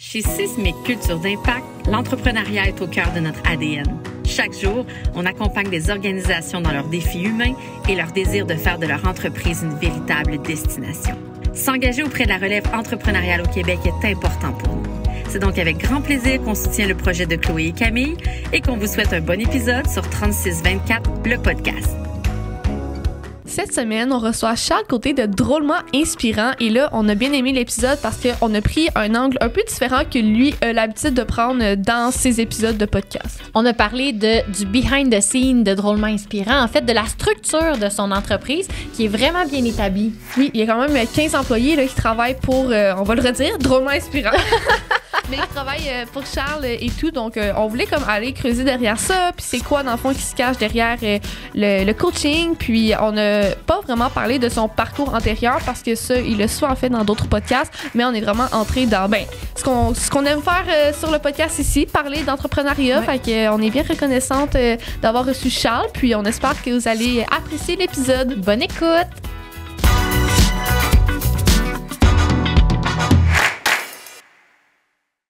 Chez Sismic Culture d'Impact, l'entrepreneuriat est au cœur de notre ADN. Chaque jour, on accompagne des organisations dans leurs défis humains et leur désir de faire de leur entreprise une véritable destination. S'engager auprès de la relève entrepreneuriale au Québec est important pour nous. C'est donc avec grand plaisir qu'on soutient le projet de Chloé et Camille et qu'on vous souhaite un bon épisode sur 3624, le podcast. Cette semaine, on reçoit Charles Côté de Drôlement Inspirant. Et là, on a bien aimé l'épisode parce qu'on a pris un angle un peu différent que lui a l'habitude de prendre dans ses épisodes de podcast. On a parlé du behind the scene de Drôlement Inspirant, en fait, de la structure de son entreprise qui est vraiment bien établie. Oui, il y a quand même 15 employés là, qui travaillent pour, on va le redire, Drôlement Inspirant. Mais ils travaillent pour Charles et tout, donc on voulait comme aller creuser derrière ça, puis c'est quoi dans le fond qui se cache derrière le coaching, puis on n'a pas vraiment parlé de son parcours antérieur parce que ça, il l'a souvent fait dans d'autres podcasts, mais on est vraiment entré dans ce qu'on aime faire sur le podcast ici, parler d'entrepreneuriat, ouais. Fait qu'on est bien reconnaissante d'avoir reçu Charles, puis on espère que vous allez apprécier l'épisode. Bonne écoute!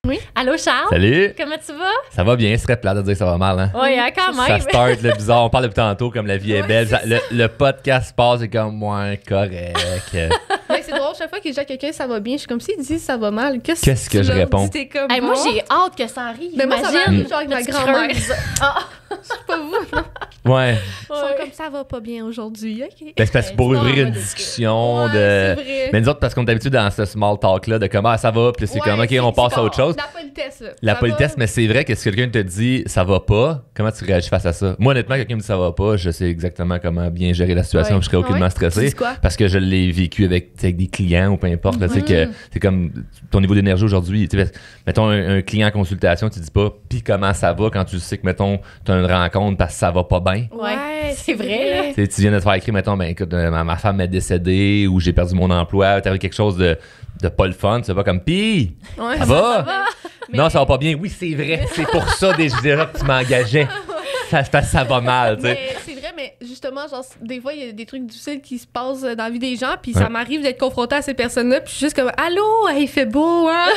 Oui. Allô Charles? Salut! Comment tu vas? Ça va bien, c'est très plat de dire que ça va mal, hein? Oui, quand même. Ça start le bizarre, on parle depuis tantôt comme la vie est belle. Le podcast passe, c'est comme moins correct. Ouais, c'est drôle, chaque fois que je dis à quelqu'un ça va bien, je suis comme s'ils disent ça va mal. Qu'est-ce que je réponds? Comme, hey, moi j'ai hâte que ça arrive. Mais moi ça va arriver genre avec ma grand-mère. C'est pas vous, non? Ouais. Ils sont comme ça va pas bien aujourd'hui, ok? Ben, c'est parce que pour ouvrir une discussion ouais, de. C'est vrai. Mais nous autres, parce qu'on est habitués dans ce small talk-là de comment ça va, puis c'est comme ok, on passe à autre chose. La politesse, là. La politesse, mais c'est vrai que si quelqu'un te dit ça va pas, comment tu réagis face à ça? Moi, honnêtement, quelqu'un me dit ça va pas, je sais exactement comment bien gérer la situation, je serais aucunement stressé. Parce que je l'ai vécu avec des clients ou peu importe. Tu sais que c'est comme ton niveau d'énergie aujourd'hui. Mettons un client en consultation, tu dis pas pis comment ça va quand tu sais que, mettons, tu as une rencontre parce que ça va pas bien. Ouais, c'est vrai. Tu viens de te faire écrire, mettons, ben écoute, ma femme est décédée ou j'ai perdu mon emploi, t'as quelque chose de pas le fun, c'est pas comme pis, ça va? Non, ça va pas bien. Oui, c'est vrai. C'est pour ça déjà que tu m'engageais. Ça va mal, tu sais. C'est vrai, mais justement, genre, des fois, il y a des trucs difficiles qui se passent dans la vie des gens, puis ça m'arrive d'être confrontée à ces personnes-là, puis je suis juste comme « Allô, il fait beau, hein? »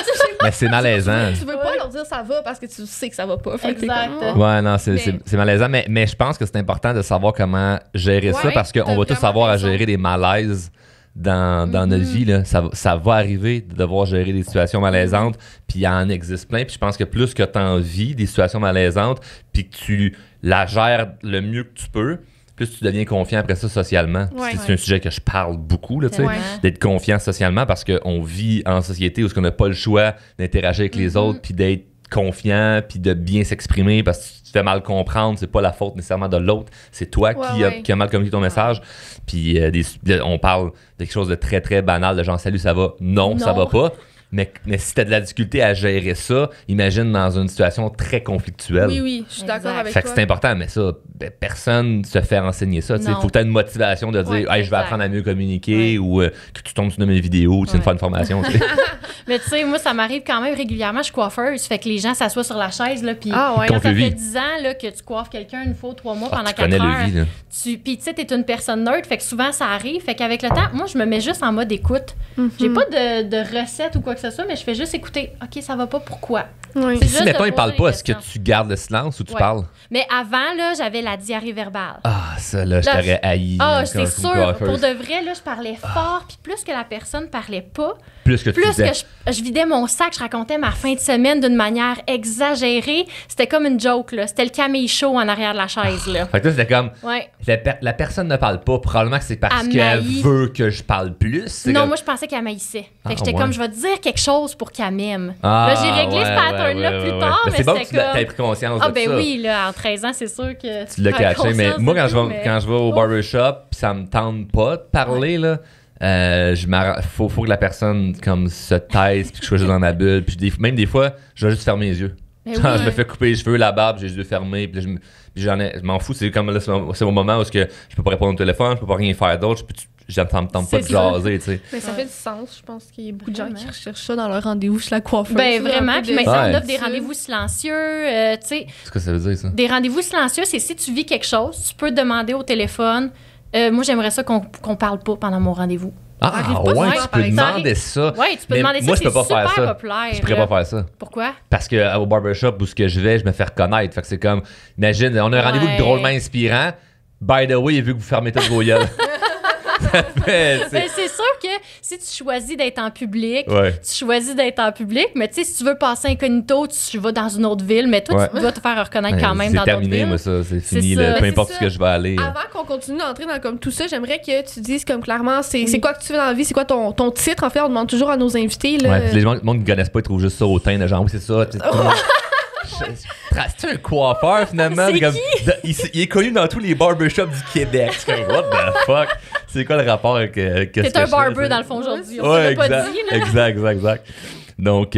Mais c'est malaisant. Tu veux pas leur dire ça va parce que tu sais que ça va pas. Exact. Ouais, non, c'est malaisant, mais je pense que c'est important de savoir comment gérer ça, parce qu'on va tous savoir à gérer des malaises dans notre vie, là. Ça va arriver de devoir gérer des situations malaisantes, puis il en existe plein, puis je pense que plus que tu en vis des situations malaisantes, puis que tu la gères le mieux que tu peux, plus tu deviens confiant après ça socialement. C'est un sujet que je parle beaucoup, là, d'être confiant socialement, parce qu'on vit en société où on n'a pas le choix d'interagir avec les autres, puis d'être confiant, puis de bien s'exprimer, parce que tu te fais mal comprendre, c'est pas la faute nécessairement de l'autre, c'est toi qui a mal communiqué ton message. Puis on parle de quelque chose de très très banal, de genre salut, ça va? Non, ça va pas. Mais si t'as de la difficulté à gérer ça, imagine dans une situation très conflictuelle. Oui, je suis d'accord avec toi. Fait que c'est important, mais ça, personne ne se fait enseigner ça. Il faut que tu aies une motivation de dire hey, je vais apprendre à mieux communiquer ou que tu tombes sur une vidéo ou tu viens de faire une formation. Mais tu sais, moi, ça m'arrive quand même régulièrement. Je suis coiffeuse, fait que les gens s'assoient sur la chaise, là, puis quand ça fait 10 ans là, que tu coiffes quelqu'un une fois ou 3 mois pendant 4 heures, puis tu sais, t'es une personne neutre, fait que souvent ça arrive, fait qu'avec le temps, moi, je me mets juste en mode écoute. J'ai pas de recette ou quoi que ce soit, mais je fais juste écouter. OK, ça va pas, pourquoi? Si, mettons, il parle pas, est-ce que tu gardes le silence ou tu parles? Mais avant, là, j'avais la diarrhée verbale. Ah, ça, là, je t'aurais haï. Ah, c'est sûr. Pour de vrai, là, je parlais fort, puis plus que la personne parlait pas, plus que je vidais mon sac, je racontais ma fin de semaine d'une manière exagérée. C'était comme une joke, là. C'était le Camille Show en arrière de la chaise, là. Fait que là, c'était comme... La personne ne parle pas. Probablement que c'est parce qu'elle veut que je parle plus. Non, moi, je pensais qu'elle maïssait. Fait que j'étais comme, je vais te dire quelque chose pour qu'elle m'aime. Là, j'ai réglé ce pattern-là plus tard, mais c'est bon c'était que tu as pris conscience de ça. Ah, ben oui, là, en 13 ans, c'est sûr que tu l'as catché. Mais moi, quand je vais au barbershop, pis ça me tente pas de parler, là... faut que la personne comme se taise puis que je sois juste dans ma bulle, puis même des fois je vais juste fermer les yeux. Je me fais couper les cheveux, la barbe, j'ai les yeux fermés, puis je m'en fous, c'est comme là, c'est au moment où je peux pas répondre au téléphone, je peux pas rien faire d'autre, ça me tente pas de jaser, tu sais. Mais ça fait du sens, je pense qu'il y a beaucoup de gens qui recherchent ça dans leur rendez-vous chez la coiffeuse. Ben vraiment, puis maintenant on offre des rendez-vous silencieux, tu sais. Qu'est-ce que ça veut dire ça? Des rendez-vous silencieux, c'est si tu vis quelque chose, tu peux demander au téléphone. Moi, j'aimerais ça qu'on parle pas pendant mon rendez-vous. Ah, ouais, tu peux demander ça. Oui, tu peux demander ça. Moi, je peux pas faire ça. Populaire, je pourrais pas faire ça. Pourquoi? Parce qu'au barbershop où je vais, je me fais reconnaître. Fait que c'est comme, imagine, on a un rendez-vous drôlement inspirant. By the way, vu que vous fermez toutes vos gueules. C'est sûr que si tu choisis d'être en public, mais tu sais, si tu veux passer incognito, tu vas dans une autre ville, mais toi, tu dois te faire reconnaître quand même dans d'autres villes. C'est terminé, moi, ça. C'est fini, peu importe ce que je vais aller. Avant qu'on continue d'entrer dans comme tout ça, j'aimerais que tu dises comme clairement, c'est quoi que tu fais dans la vie, c'est quoi ton titre, en fait, on demande toujours à nos invités. Là. Les gens qui ne connaissent pas, ils trouvent juste ça au teint, genre, oui, c'est ça. C'est un coiffeur finalement. C'est comme, il est connu dans tous les barbershops du Québec. C'est comme, what the fuck? C'est quoi le rapport avec c'est un barber dans le fond aujourd'hui. On l'a pas dit. Là. Exact. Donc,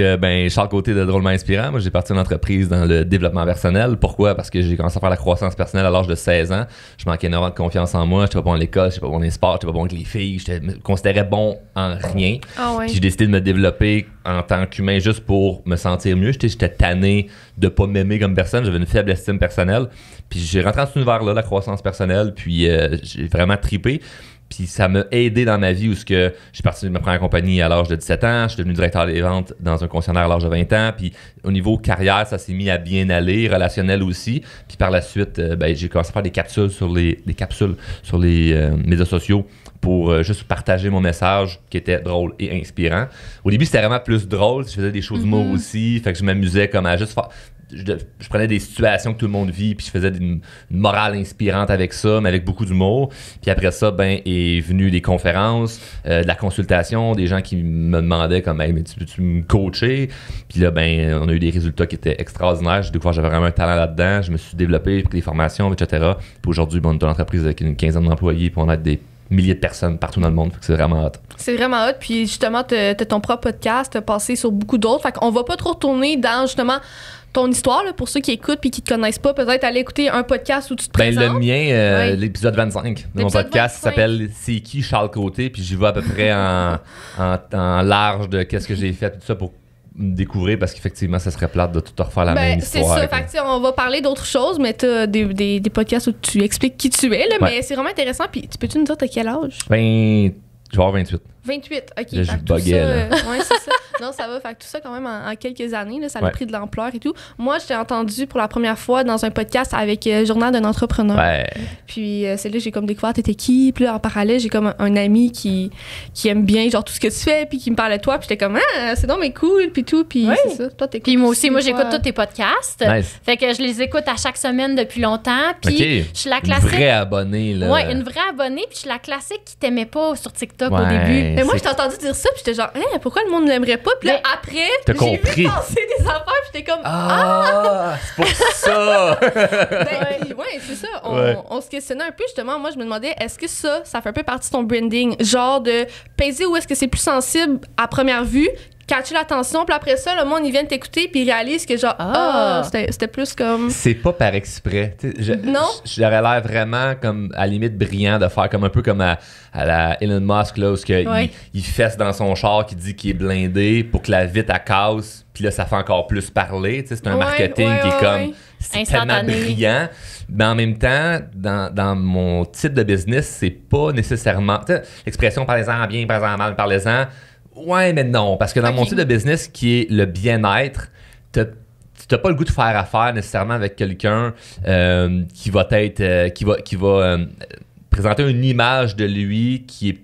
Charles Côté de Drôlement Inspirant. Moi, j'ai parti d'une entreprise dans le développement personnel. Pourquoi? Parce que j'ai commencé à faire la croissance personnelle à l'âge de 16 ans. Je manquais énormément de confiance en moi. J'étais pas bon à l'école, j'étais pas bon dans les sports, j'étais pas bon avec les filles. Je me considérais bon en rien. Puis j'ai décidé de me développer en tant qu'humain juste pour me sentir mieux. J'étais tanné de pas m'aimer comme personne. J'avais une faible estime personnelle. Puis j'ai rentré dans cet univers-là, la croissance personnelle. Puis j'ai vraiment trippé. Puis ça m'a aidé dans ma vie où j'ai parti de ma première compagnie à l'âge de 17 ans. Je suis devenu directeur des ventes dans un concessionnaire à l'âge de 20 ans. Puis au niveau carrière, ça s'est mis à bien aller, relationnel aussi. Puis par la suite, j'ai commencé à faire des capsules sur les médias sociaux pour juste partager mon message qui était drôle et inspirant. Au début, c'était vraiment plus drôle. Je faisais des choses d'humour aussi. Fait que je m'amusais comme à juste faire... Je prenais des situations que tout le monde vit, puis je faisais une morale inspirante avec ça, mais avec beaucoup d'humour. Puis après ça, est venu des conférences, de la consultation, des gens qui me demandaient comme, hey, mais tu peux-tu me coacher? Puis là, on a eu des résultats qui étaient extraordinaires. J'ai découvert que j'avais vraiment un talent là-dedans. Je me suis développé, pris des formations, etc. Puis aujourd'hui, on est une entreprise avec une quinzaine d'employés, puis on a des milliers de personnes partout dans le monde. Fait que c'est vraiment hot. C'est vraiment hot. Puis justement, t'as ton propre podcast, t'as passé sur beaucoup d'autres. Fait qu'on va pas trop retourner dans justement ton histoire, là, pour ceux qui écoutent puis qui te connaissent pas, peut-être aller écouter un podcast où tu te présentes. Le mien, l'épisode 25 de mon podcast s'appelle C'est qui Charles Côté, puis j'y vais à peu près en large de qu'est-ce que j'ai fait, tout ça pour me découvrir, parce qu'effectivement, ça serait plate de tout refaire la même histoire. C'est ça. Fait que, on va parler d'autres choses, mais t'as des podcasts où tu expliques qui tu es, là, mais c'est vraiment intéressant. Puis peux-tu nous dire t'as quel âge? Je vais avoir 28. 28, OK. Là, je buguais, là. Ouais, c'est ça. Non, ça va. Fait que tout ça, quand même, en quelques années, là, ça a pris de l'ampleur et tout. Moi, je t'ai entendu pour la première fois dans un podcast avec Journal d'un entrepreneur. Ouais. Puis, c'est là que j'ai comme découvert t'étais qui. Puis là, en parallèle, j'ai comme un ami qui aime bien, genre, tout ce que tu fais, puis qui me parlait de toi. Puis j'étais comme, c'est donc mais cool, puis tout. Puis c'est ça. Toi, t'écoutes. Puis moi aussi, j'écoute tous tes podcasts. Nice. Fait que je les écoute à chaque semaine depuis longtemps. Puis je suis la classique. Une vraie abonnée, là. Ouais, une vraie abonnée. Puis je suis la classique qui t'aimait pas sur TikTok au début. Mais moi, je t'ai entendu dire ça, puis j'étais genre, pourquoi le monde ne l'aimerait pas? Puis là, après, j'ai vu passer des affaires, puis j'étais comme, c'est pour ça! C'est ça. On se questionnait un peu, justement. Moi, je me demandais, est-ce que ça fait un peu partie de ton branding? Genre de peser ou est-ce que c'est plus sensible à première vue? Catcher l'attention, puis après ça, le monde, ils viennent t'écouter, puis ils réalisent que genre, c'était plus comme... C'est pas par exprès. Non? J'aurais l'air vraiment comme, à la limite, brillant de faire comme un peu comme à la Elon Musk, là, où il fesse dans son char, qui dit qu'il est blindé pour que la vitre, elle casse, puis là, ça fait encore plus parler. C'est un marketing qui est comme... C'est tellement brillant. Mais en même temps, dans mon type de business, c'est pas nécessairement... L'expression « parlez-en bien, parlez-en mal, parlez-en », ouais, mais non, parce que dans mon type de business qui est le bien-être, tu n'as pas le goût de faire affaire nécessairement avec quelqu'un qui va présenter une image de lui qui est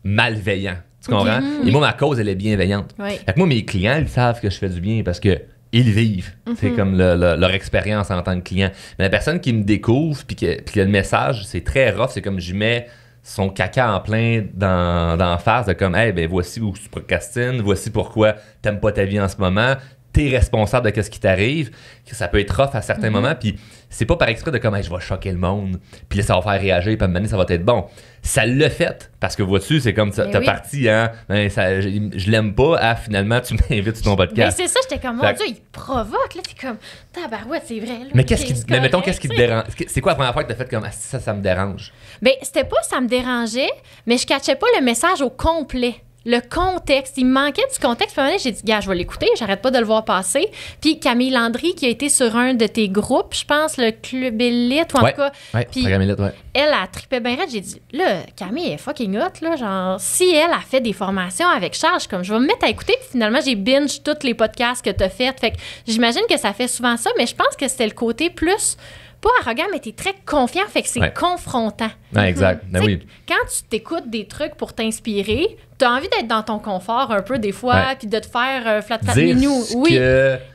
malveillant. Tu comprends? Et moi, ma cause, elle est bienveillante. Fait que moi, mes clients, ils savent que je fais du bien parce que ils vivent. C'est comme leur expérience en tant que client. Mais la personne qui me découvre puis que le message, c'est très rough, c'est comme je mets son caca en plein dans face de comme, hey, ben voici où tu procrastines, voici pourquoi t'aimes pas ta vie en ce moment, t'es responsable de ce qui t'arrive, que ça peut être rough à certains moments, puis c'est pas par exprès de comme, hey, je vais choquer le monde, puis là, ça va faire réagir, puis à un moment donné, ça va être bon. Ça l'a fait, parce que vois-tu, c'est comme, t'as parti, hein, je l'aime pas, finalement, tu m'invites sur ton podcast. Mais c'est ça, j'étais comme, mon Dieu, il provoque, là, t'es comme, tabarouette, c'est vrai. Là, mais mettons, qu'est-ce qui te dérange? C'est quoi la première fois que t'as fait comme, ça me dérange? Ben, c'était pas ça me dérangeait, mais je catchais pas le message au complet. le contexte. Il me manquait du contexte. Puis à un moment donné, j'ai dit, gars, je vais l'écouter, j'arrête pas de le voir passer. Puis Camille Landry, qui a été sur un de tes groupes, je pense, le Club Élite, ou en tout cas. Puis elle a trippé bien raide. J'ai dit, là, Camille est fucking hot, là. Genre, si elle a fait des formations avec Charles, comme je vais me mettre à écouter. Puis finalement, j'ai binge tous les podcasts que t'as fait. Fait que j'imagine que ça fait souvent ça, mais je pense que c'était le côté plus. Pas arrogant, mais t'es très confiant, fait que c'est confrontant. Ouais, exact. Ben oui. Quand tu t'écoutes des trucs pour t'inspirer, t'as envie d'être dans ton confort un peu des fois, puis de te faire flat minou. Oui,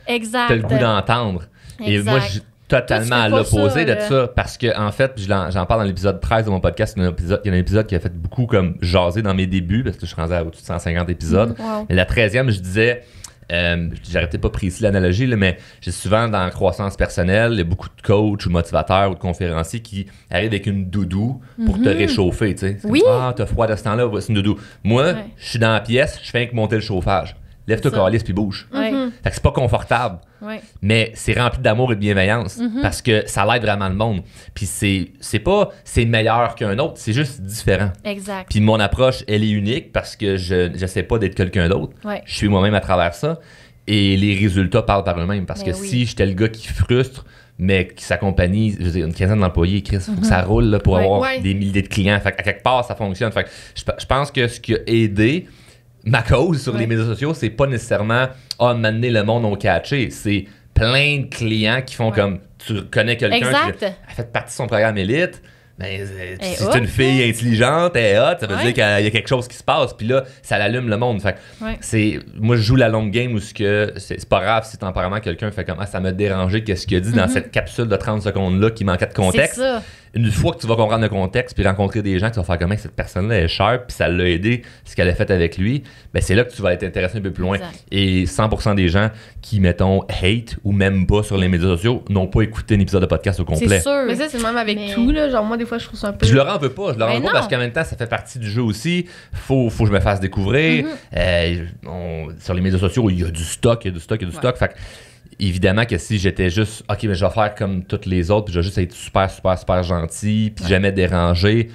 exact. T'as le goût d'entendre. Et moi, je suis totalement à l'opposé de ça, parce que en fait, j'en parle dans l'épisode 13 de mon podcast. Il y a un épisode qui a fait beaucoup comme jaser dans mes débuts, parce que je suis rendu à au-dessus de 150 épisodes. Mais la 13e, je disais... j'aurais peut-être pas précis l'analogie, là, mais j'ai souvent dans la croissance personnelle, il y a beaucoup de coachs ou motivateurs ou de conférenciers qui arrivent avec une doudou pour te réchauffer. Oui. T'as froid de ce temps-là, voici une doudou. Moi, je suis dans la pièce, je fais que monter le chauffage. Lève-toi, calisse, puis bouge. Fait que c'est pas confortable. Mais c'est rempli d'amour et de bienveillance parce que ça l'aide vraiment le monde. Puis c'est pas c'est meilleur qu'un autre, c'est juste différent. Exact. Puis mon approche, elle est unique parce que je sais pas d'être quelqu'un d'autre. Je suis moi-même à travers ça et les résultats parlent par eux-mêmes parce que si j'étais le gars qui frustre mais qui s'accompagne, je veux dire, une quinzaine d'employés, Chris, faut que ça roule là, pour avoir des milliers de clients. Fait à quelque part, ça fonctionne. Fait que je pense que ce qui a aidé ma cause sur les médias sociaux, c'est pas nécessairement m'amener le monde au catché. C'est plein de clients qui font comme tu connais quelqu'un qui a fait partie de son programme élite. Ben, si c'est une fille intelligente, elle est hot, ça veut dire qu'il y a quelque chose qui se passe. Puis là, ça l'allume le monde. Fait moi, je joue la longue game où c'est pas grave si temporairement quelqu'un fait comme ça m'a dérangé qu'est-ce qu'il a dit dans cette capsule de 30 secondes-là qui manquait de contexte. C'est ça. Une fois que tu vas comprendre le contexte puis rencontrer des gens qui vont faire comment cette personne-là est sharp puis ça l'a aidé, ce qu'elle a fait avec lui, ben c'est là que tu vas être intéressé un peu plus loin. Exact. Et 100% des gens qui, mettons, hate ou même pas sur les médias sociaux n'ont pas écouté un épisode de podcast au complet. C'est sûr. Mais ça, c'est même avec tout, là. Genre, moi, des fois, je trouve ça un peu... Je leur en veux pas. Parce qu'en même temps, ça fait partie du jeu aussi. Faut que je me fasse découvrir. Sur les médias sociaux, il y a du stock. Fait que, évidemment que si j'étais juste OK, mais je vais faire comme toutes les autres, puis je vais juste être super, super, super gentil, puis jamais déranger,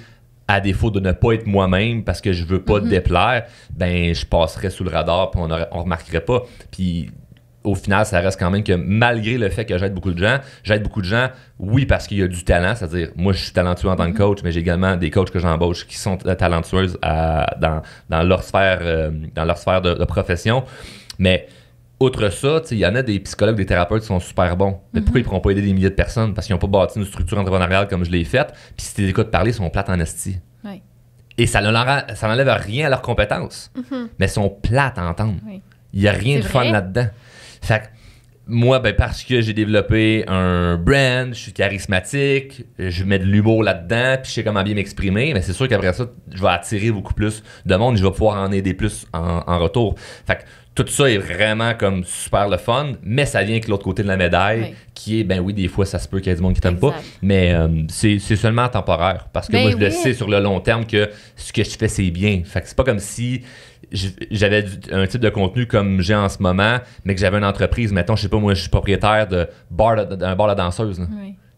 à défaut de ne pas être moi-même parce que je veux pas déplaire, ben je passerais sous le radar, puis on remarquerait pas. Puis au final, ça reste quand même que malgré le fait que j'aide beaucoup de gens, oui, parce qu'il y a du talent, c'est-à-dire, moi, je suis talentueux en tant que coach, mais j'ai également des coachs que j'embauche qui sont talentueuses dans leur sphère de profession. Mais outre ça, il y en a des psychologues, des thérapeutes qui sont super bons. Mais pourquoi ils ne pourront pas aider des milliers de personnes? Parce qu'ils n'ont pas bâti une structure entrepreneuriale comme je l'ai faite. Puis si tu les écoutes parler, ils sont plates en esti. Oui. Et ça n'enlève rien à leurs compétences. Mais ils sont plates à entendre. Oui. Il n'y a rien de fun là-dedans. Fait que moi, parce que j'ai développé un brand, je suis charismatique, je mets de l'humour là-dedans, puis je sais comment bien m'exprimer, mais c'est sûr qu'après ça, je vais attirer beaucoup plus de monde, je vais pouvoir en aider plus en retour. Fait que tout ça est vraiment comme super le fun, mais ça vient avec l'autre côté de la médaille, qui est, des fois, ça se peut qu'il y ait du monde qui t'aime pas, mais c'est seulement temporaire, parce que moi, je le sais sur le long terme que ce que je fais, c'est bien. Fait que c'est pas comme si j'avais un type de contenu comme j'ai en ce moment, mais que j'avais une entreprise, mettons, je sais pas, moi, je suis propriétaire d'un bar de danseuse.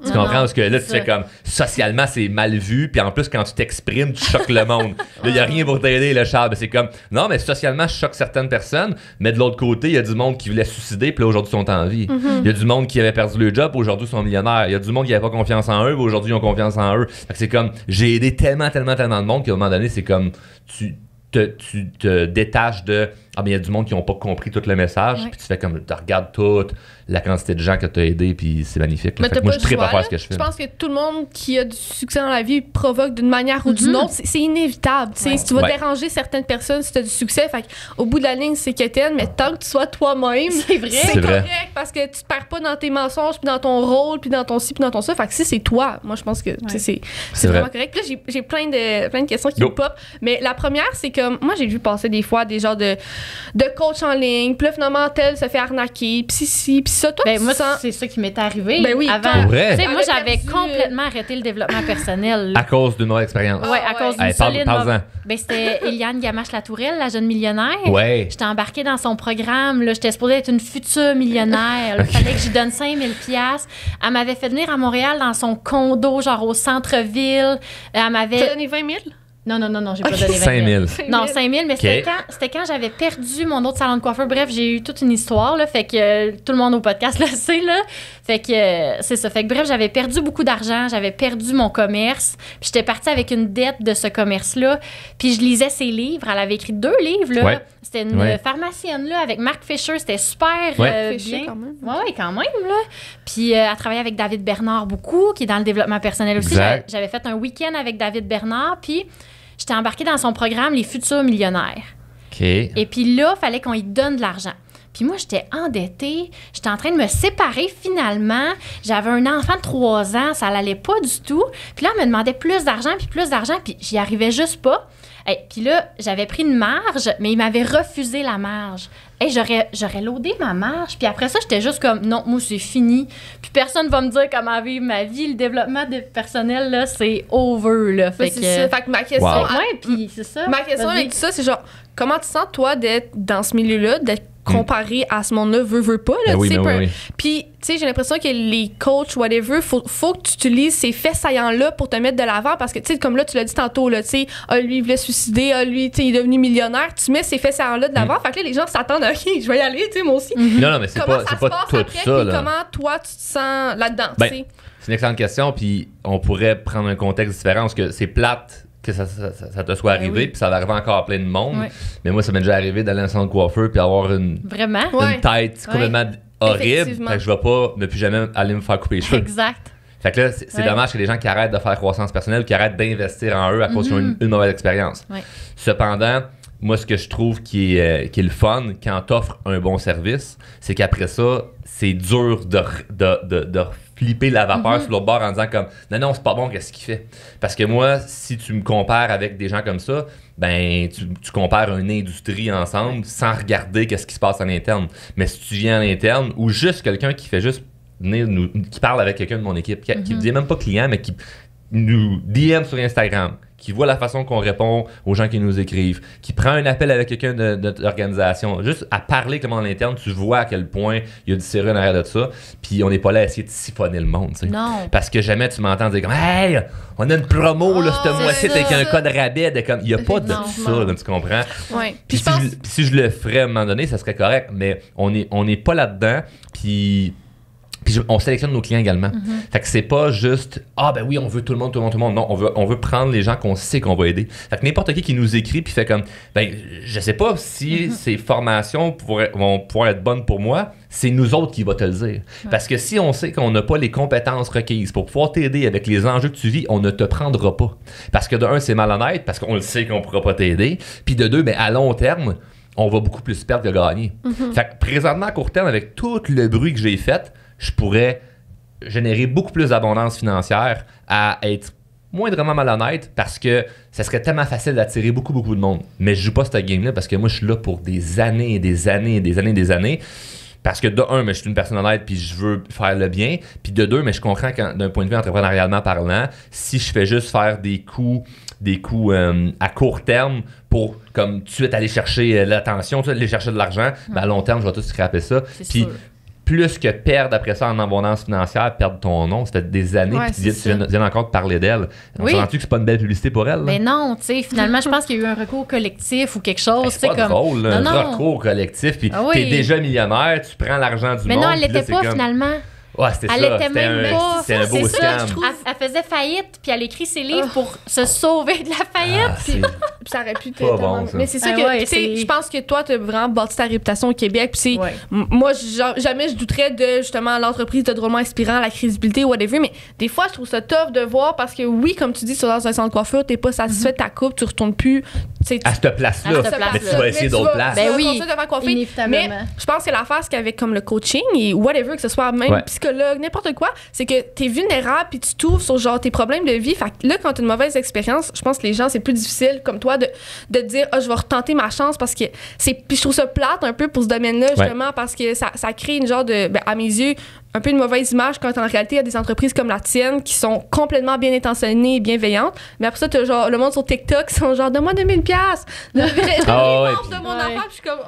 Tu comprends? Parce que là, tu fais comme socialement, c'est mal vu. Puis en plus, quand tu t'exprimes, tu choques le monde. Là, il n'y a rien pour t'aider, le Charles. C'est comme, non, mais socialement, je choque certaines personnes. Mais de l'autre côté, il y a du monde qui voulait se suicider. Puis là, aujourd'hui, ils sont en vie. Il y a du monde qui avait perdu le job. Aujourd'hui, ils sont millionnaires. Il y a du monde qui n'avait pas confiance en eux. Puis aujourd'hui, ils ont confiance en eux. Fait que c'est comme, j'ai aidé tellement de monde qu'à un moment donné, c'est comme, tu te détaches de mais il y a du monde qui n'ont pas compris tout le message, puis tu fais comme tu regardes toute la quantité de gens que tu as aidés, puis c'est magnifique. Fait que moi, je tripe à faire ce que je fais. Je pense que tout le monde qui a du succès dans la vie provoque d'une manière ou d'une autre. C'est inévitable. Si tu vas déranger certaines personnes si tu as du succès, fait au bout de la ligne, c'est quétaine, mais tant que tu sois toi-même, c'est correct parce que tu te perds pas dans tes mensonges, puis dans ton rôle, puis dans ton ci, puis dans ton ça. Fait que si c'est toi, moi, je pense que c'est vraiment correct. Puis là, j'ai plein de questions qui me pop. Mais la première, c'est comme, moi, j'ai vu passer des fois des genres de coach en ligne, puis là, finalement, tel se fait arnaquer, puis ci, puis ça, toi, moi, c'est ça qui m'est arrivé. Ben oui, avant. Moi, j'avais complètement arrêté le développement personnel. À cause d'une mauvaise expérience. Oui, à cause d'une solide... c'était Eliane Gamache-Latourelle, la jeune millionnaire. Ouais. J'étais embarquée dans son programme. Là, j'étais supposée être une future millionnaire. Il fallait que j'y donne 5 000 $. Elle m'avait fait venir à Montréal dans son condo, genre au centre-ville. Elle m'avait... T'as donné 20 000? Non, j'ai pas donné 20 000. 5 000. Non, 5 000, mais c'était quand j'avais perdu mon autre salon de coiffeur. Bref, j'ai eu toute une histoire, là, fait que tout le monde au podcast le sait, là. Fait que c'est ça. Fait que bref, j'avais perdu beaucoup d'argent, j'avais perdu mon commerce, puis j'étais partie avec une dette de ce commerce-là, puis je lisais ses livres. Elle avait écrit 2 livres, là. Ouais. C'était une pharmacienne, là, avec Mark Fisher. C'était super bien. Quand même. Ouais, quand même, là. Puis elle travaillait avec David Bernard beaucoup, qui est dans le développement personnel aussi. J'avais fait un week-end avec David Bernard, puis j'étais embarquée dans son programme Les Futurs Millionnaires. OK. Et puis là, il fallait qu'on lui donne de l'argent. Puis moi, j'étais endettée. J'étais en train de me séparer finalement. J'avais un enfant de 3 ans. Ça n'allait pas du tout. Puis là, on me demandait plus d'argent. Puis j'y arrivais juste pas. Puis là, j'avais pris une marge, mais il m'avait refusé la marge. J'aurais loadé ma marge. Puis après ça, j'étais juste comme, non, moi, c'est fini. Puis personne va me dire comment vivre ma vie. Le développement personnel, là, c'est over, là. Fait que ma question... puis c'est ça. Ma question avec tout ça, c'est genre, comment tu sens, toi, d'être dans ce milieu-là, d'être comparé à ce monde-là, veux pas, là, tu sais. Puis, tu sais, j'ai l'impression que les coachs, whatever, faut que tu utilises ces faits saillants-là pour te mettre de l'avant, parce que, tu sais, comme là, tu l'as dit tantôt, là, tu sais, lui, il voulait se suicider, lui, tu sais, il est devenu millionnaire, tu mets ces faits saillants-là de l'avant, fait que là, les gens s'attendent à, OK, je vais y aller, tu sais, moi aussi. Non, mais c'est pas tout après, ça, là. Comment, toi, tu te sens là-dedans, tu sais? C'est une excellente question, puis on pourrait prendre un contexte différent, parce que c'est plate que ça te soit arrivé, puis ça va arriver encore à plein de monde. Ouais. Mais moi, ça m'est déjà arrivé d'aller dans un salon de coiffeur puis avoir une tête complètement horrible. Fait que je vais pas ne plus jamais aller me faire couper les cheveux. Exact. Fait que là, c'est dommage que les gens qui arrêtent de faire croissance personnelle, qui arrêtent d'investir en eux à cause qu'ils ont une mauvaise expérience. Ouais. Cependant, moi, ce que je trouve qui est le fun quand t'offres un bon service, c'est qu'après ça, c'est dur de flipper la vapeur sur l'autre bord en disant comme non, c'est pas bon, qu'est-ce qu'il fait? Parce que moi, si tu me compares avec des gens comme ça, ben tu compares une industrie ensemble sans regarder qu'est-ce qui se passe en interne. Mais si tu viens en interne ou juste quelqu'un qui fait juste venir qui parle avec quelqu'un de mon équipe, qui ne dit même pas client, mais qui nous DM sur Instagram, qui voit la façon qu'on répond aux gens qui nous écrivent, qui prend un appel avec quelqu'un de notre organisation, juste à parler comme en interne, tu vois à quel point il y a du sérieux en arrière de ça, puis on n'est pas là à essayer de siphonner le monde, tu sais. Non. Parce que jamais tu m'entends dire comme « Hey, on a une promo, là, ce mois-ci, avec un code rabais. » Il n'y a pas de ça, là, tu comprends? Ouais. Puis si je le ferais à un moment donné, ça serait correct, mais on n'est pas là-dedans, puis on sélectionne nos clients également. Fait que c'est pas juste ben oui, on veut tout le monde. Non, on veut prendre les gens qu'on sait qu'on va aider. Fait que n'importe qui nous écrit puis fait comme je sais pas si ces formations vont pouvoir être bonnes pour moi, c'est nous autres qui va te le dire. Ouais. Parce que si on sait qu'on n'a pas les compétences requises pour pouvoir t'aider avec les enjeux que tu vis, on ne te prendra pas. Parce que de un, c'est malhonnête parce qu'on le sait qu'on pourra pas t'aider. Puis de deux, à long terme, on va beaucoup plus perdre que gagner. Fait que présentement, à court terme, avec tout le bruit que j'ai fait, je pourrais générer beaucoup plus d'abondance financière à être moindrement malhonnête parce que ça serait tellement facile d'attirer beaucoup de monde. Mais je joue pas cette game-là parce que moi, je suis là pour des années et des années. Parce que de un, mais je suis une personne honnête puis je veux faire le bien. Puis de deux, mais je comprends que d'un point de vue entrepreneurialement parlant, si je fais juste faire des coups à court terme pour comme tout de suite aller chercher l'attention, aller chercher de l'argent, à long terme, je vais tout scraper ça. Puis plus que perdre après ça en abondance financière, perdre ton nom. Ça fait des années que tu viens encore de parler d'elle. On s'entend-tu que c'est pas une belle publicité pour elle? Mais non, tu sais, finalement, je pense qu'il y a eu un recours collectif ou quelque chose. C'est pas drôle, un recours collectif. Puis t'es déjà millionnaire, tu prends l'argent du monde. Mais non, elle l'était pas finalement. Ouais, c'était elle était même pas. C'est un beau scam. Elle faisait faillite, puis elle écrit ses livres pour se sauver de la faillite. Puis ça aurait pu être bon, mais c'est ça que je pense que toi, tu as vraiment bâti ta réputation au Québec. Puis moi, jamais je douterais de justement l'entreprise de Drôlement Inspirant, la crédibilité, whatever. Mais des fois, je trouve ça tough de voir parce que oui, comme tu dis, sur dans un centre de coiffure, t'es pas satisfait de ta coupe, tu retournes plus. À cette place-là. Mais tu vas essayer d'autres places. Ben oui, mais je pense que l'affaire, c'est qu'avec comme le coaching et whatever, que ce soit même psychologue, n'importe quoi, c'est que t'es vulnérable puis tu t'ouvres sur genre tes problèmes de vie. Fait que là, quand t'as une mauvaise expérience, je pense que les gens, c'est plus difficile comme toi de te dire je vais retenter ma chance parce que puis je trouve ça plate un peu pour ce domaine-là justement parce que ça crée une genre de à mes yeux un peu une mauvaise image quand en réalité il y a des entreprises comme la tienne qui sont complètement bien intentionnées et bienveillantes, mais après ça t'as genre le monde sur TikTok qui sont genre donne-moi 2000$, de mon affaire, puis je suis comme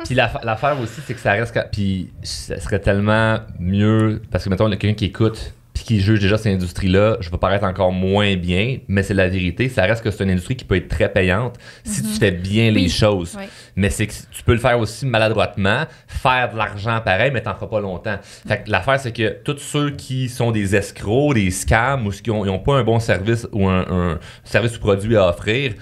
Puis l'affaire aussi, c'est que ça reste puis ça serait tellement mieux parce que mettons quelqu'un qui écoute puis qui juge déjà cette industrie-là, je vais paraître encore moins bien, mais c'est la vérité. Ça reste que c'est une industrie qui peut être très payante si tu fais bien les choses. Oui. Mais c'est que tu peux le faire aussi maladroitement, faire de l'argent pareil, mais t'en feras pas longtemps. Fait que l'affaire, c'est que tous ceux qui sont des escrocs, des scams, ou qui n'ont pas un bon service ou un service ou produit à offrir,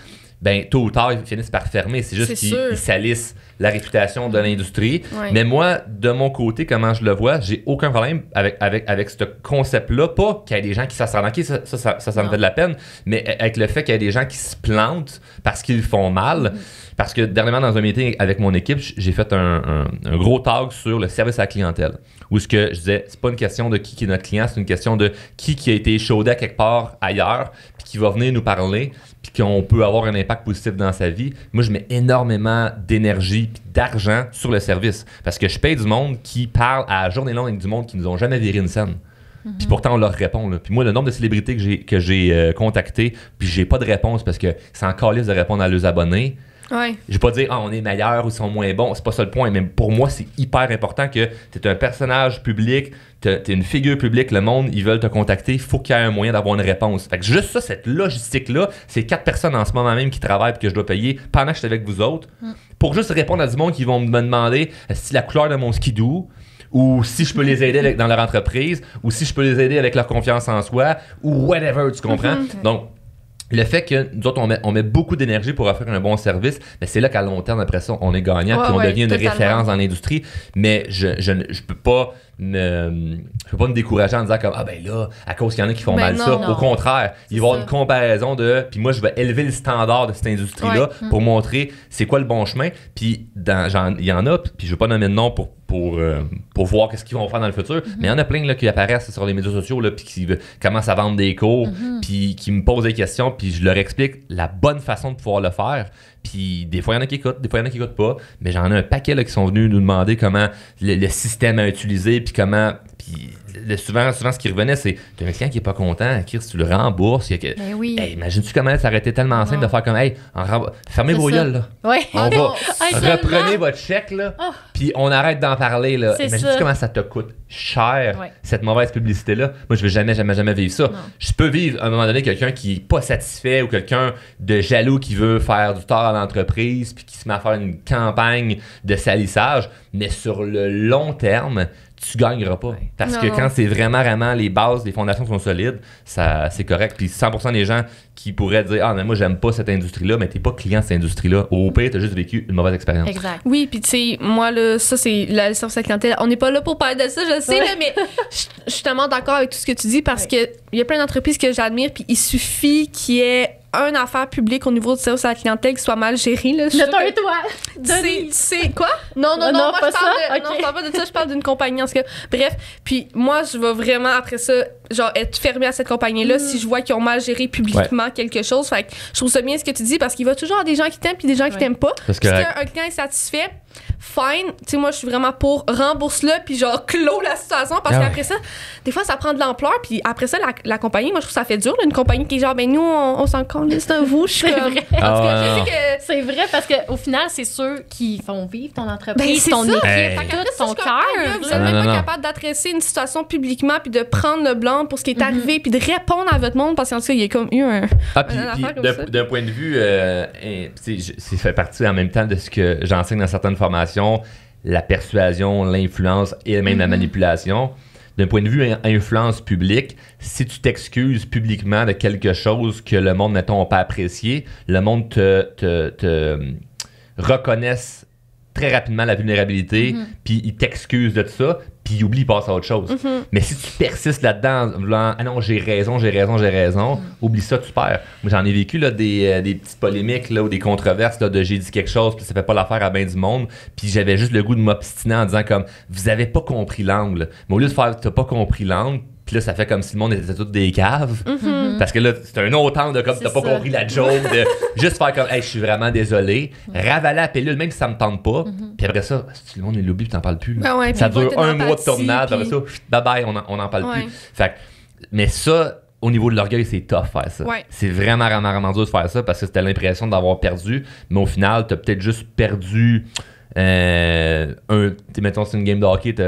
ben tôt ou tard, ils finissent par fermer. C'est juste qu'ils salissent la réputation de l'industrie. Ouais. Mais moi, de mon côté, comment je le vois, j'ai aucun problème avec ce concept-là. Pas qu'il y ait des gens qui s'arnaquent, ça me fait de la peine, mais avec le fait qu'il y ait des gens qui se plantent parce qu'ils font mal. Parce que dernièrement, dans un meeting avec mon équipe, j'ai fait un gros talk sur le service à la clientèle. Où ce que je disais, c'est pas une question de qui est notre client, c'est une question de qui a été échaudé à quelque part ailleurs, puis qui va venir nous parler, puis qu'on peut avoir un impact positif dans sa vie. Moi, je mets énormément d'énergie puis d'argent sur le service. Parce que je paye du monde qui parle à journée longue avec du monde qui nous ont jamais viré une scène. Puis pourtant, on leur répond. Là. Puis moi, le nombre de célébrités que j'ai contactées, puis j'ai pas de réponse parce que c'est encore lisse de répondre à leurs abonnés. Ouais. Je vais pas dire on est meilleur ou ils sont moins bons, c'est pas ça le point, mais pour moi c'est hyper important que tu es un personnage public, tu es une figure publique, le monde ils veulent te contacter, il faut qu'il y ait un moyen d'avoir une réponse. Fait que juste ça, cette logistique là, c'est 4 personnes en ce moment même qui travaillent et que je dois payer pendant que je suis avec vous autres pour juste répondre à du monde qui vont me demander si la couleur de mon skidoo, ou si je peux les aider dans leur entreprise, ou si je peux les aider avec leur confiance en soi, ou whatever, tu comprends? Donc le fait que nous autres, on met beaucoup d'énergie pour offrir un bon service, mais c'est là qu'à long terme, après ça, on est gagnant puis on devient une référence dans l'industrie. Mais je peux pas me décourager en disant comme ah ben là, à cause qu'il y en a qui font mal ça. Au contraire, il va y avoir une comparaison de puis moi je vais élever le standard de cette industrie-là pour montrer c'est quoi le bon chemin. Puis il y en a, puis je veux pas nommer de nom pour voir qu'est-ce qu'ils vont faire dans le futur, mais il y en a plein là, qui apparaissent sur les médias sociaux là, puis qui commencent à vendre des cours, puis qui me posent des questions, puis je leur explique la bonne façon de pouvoir le faire. Puis des fois, il y en a qui écoutent, des fois, il y en a qui n'écoutent pas. Mais j'en ai un paquet là, qui sont venus nous demander comment le système à utiliser, puis comment... Puis souvent, ce qui revenait, c'est « T'as un client qui n'est pas content, Chris, tu le rembourses. » Ben oui. Hey, imagine-tu comment ça aurait été tellement simple de faire comme « Hey, fermez vos gueules, là. Ouais. On va... reprenez votre chèque, là, puis on arrête d'en parler, là. » Imagine-tu comment ça te coûte cher, cette mauvaise publicité-là. Moi, je veux jamais vivre ça. Non. Je peux vivre, à un moment donné, quelqu'un qui n'est pas satisfait ou quelqu'un de jaloux qui veut faire du tort à l'entreprise puis qui se met à faire une campagne de salissage, mais sur le long terme, tu gagneras pas. Parce que quand c'est vraiment les bases, les fondations sont solides, ça, c'est correct. Puis 100% des gens qui pourraient dire « Ah, mais moi, j'aime pas cette industrie-là », mais t'es pas client de cette industrie-là. Au pire, t'as juste vécu une mauvaise expérience. Exact. Oui, puis tu sais, moi, là, ça, c'est la service à la clientèle. On n'est pas là pour parler de ça, je sais, là, mais je suis tellement d'accord avec tout ce que tu dis parce que il y a plein d'entreprises que j'admire, puis il suffit qu'il y ait une affaire publique au niveau du service à la clientèle qui soit mal gérée. Là, c'est quoi? Non, moi, je parle pas de ça, je parle d'une compagnie, en tout cas. Bref, puis moi, je vais vraiment, après ça, genre, être fermée à cette compagnie-là si je vois qu'ils ont mal géré publiquement quelque chose. Fait que je trouve ça bien ce que tu dis parce qu'il va toujours y avoir des gens qui t'aiment puis des gens qui t'aiment pas. Parce que un client est satisfait, fine. Tu sais, moi, je suis vraiment pour rembourse-le puis genre, clôt la situation parce qu'après ça, des fois, ça prend de l'ampleur puis après ça, la compagnie, moi, je trouve que ça fait dur, là, une compagnie qui est genre, ben nous, on s'en compte, c'est un vous, je suis comme... C'est vrai parce qu'au final, c'est ceux qui font vivre ton entreprise, ton équipe, ton cœur. Vous n'êtes même pas capable d'adresser une situation publiquement puis de prendre le blanc pour ce qui est arrivé puis de répondre à votre monde parce qu'en tout cas, il y a comme eu un... d'un point de vue, c'est fait partie en même temps de ce que j'enseigne dans certaines formations, la persuasion, l'influence et même la manipulation. D'un point de vue influence publique, si tu t'excuses publiquement de quelque chose que le monde, mettons, n'a pas apprécié, le monde te reconnaisse très rapidement la vulnérabilité, puis il t'excuse de ça, puis il oublie, il passe à autre chose. Mais si tu persistes là-dedans, en voulant, ah non, j'ai raison, oublie ça, tu perds. Moi, j'en ai vécu là, des petites polémiques là, ou des controverses là, de j'ai dit quelque chose, puis ça fait pas l'affaire à bien du monde, puis j'avais juste le goût de m'obstiner en disant comme, vous avez pas compris l'angle. Mais au lieu de faire, t'as pas compris l'angle, puis là, ça fait comme si le monde était tous des caves. Parce que là, c'est un autre angle de comme t'as pas compris la joke, de juste faire comme, hey, je suis vraiment désolé, ravaler la pilule, même si ça me tente pas. Puis après ça, si le monde l'oublie, puis t'en parles plus. Ça dure un mois de tournade, après ça, bye bye, on en parle plus. Fait que, mais ça, au niveau de l'orgueil, c'est tough faire ça. C'est vraiment dur de faire ça parce que t'as l'impression d'avoir perdu, mais au final, t'as peut-être juste perdu Mettons, c'est une game de hockey, tu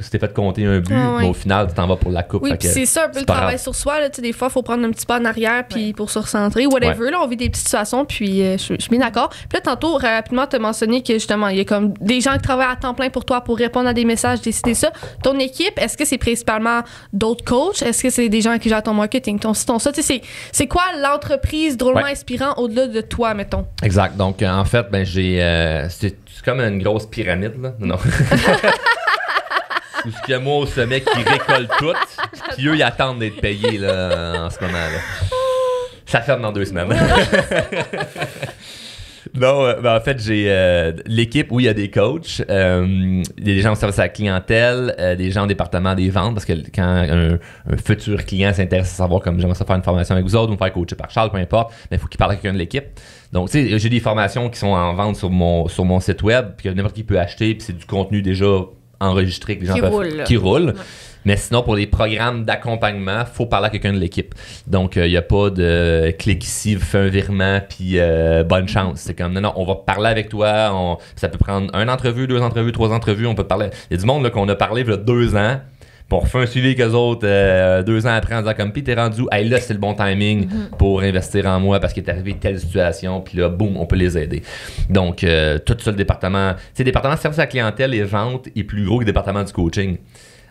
t'es fait compter un but, mais au final, tu t'en vas pour la coupe. Oui, puis c'est ça, un peu le travail sur soi. Là, des fois, il faut prendre un petit pas en arrière puis pour se recentrer. Whatever, là, on vit des petites situations, puis je suis bien d'accord. Puis là, tantôt, rapidement, tu as mentionné que justement, il y a comme des gens qui travaillent à temps plein pour toi pour répondre à des messages, décider ça. Ton équipe, est-ce que c'est principalement d'autres coachs? Est-ce que c'est des gens qui gèrent ton marketing, ton ça? C'est quoi l'entreprise drôlement inspirant au-delà de toi, mettons? Exact. Donc, en fait, c'est comme une grosse pyramide, là. Non. Où il y a moi au sommet qui récolte tout, puis eux, ils attendent d'être payés là, en ce moment-là. Ça ferme dans 2 semaines. Non, en fait, j'ai l'équipe où il y a des coachs, des gens au service à la clientèle, des gens au département des ventes, parce que quand un futur client s'intéresse à savoir comme j'aimerais ça faire une formation avec vous autres, ou me faire coacher par Charles, peu importe, mais il faut qu'il parle avec quelqu'un de l'équipe. Donc, tu sais, j'ai des formations qui sont en vente sur mon site web, puis que n'importe qui peut acheter, puis c'est du contenu déjà enregistré que les gens qui roule. Ouais. Mais sinon, pour les programmes d'accompagnement, il faut parler à quelqu'un de l'équipe. Donc, il n'y a pas de clic ici, fais un virement, puis bonne chance. C'est comme, non, on va parler avec toi. Ça peut prendre 1 entrevue, 2 entrevues, 3 entrevues. On peut parler. Il y a du monde là, qu'on a parlé il y a 2 ans. Puis on refait un suivi avec eux autres 2 ans après en disant comme, puis t'es rendu où? Hey, là, c'est le bon timing pour investir en moi parce qu'il est arrivé telle situation. Puis là, boum, on peut les aider. Donc, tout ça, le département. Tu sais, le département de service à la clientèle et vente est plus gros que le département du coaching.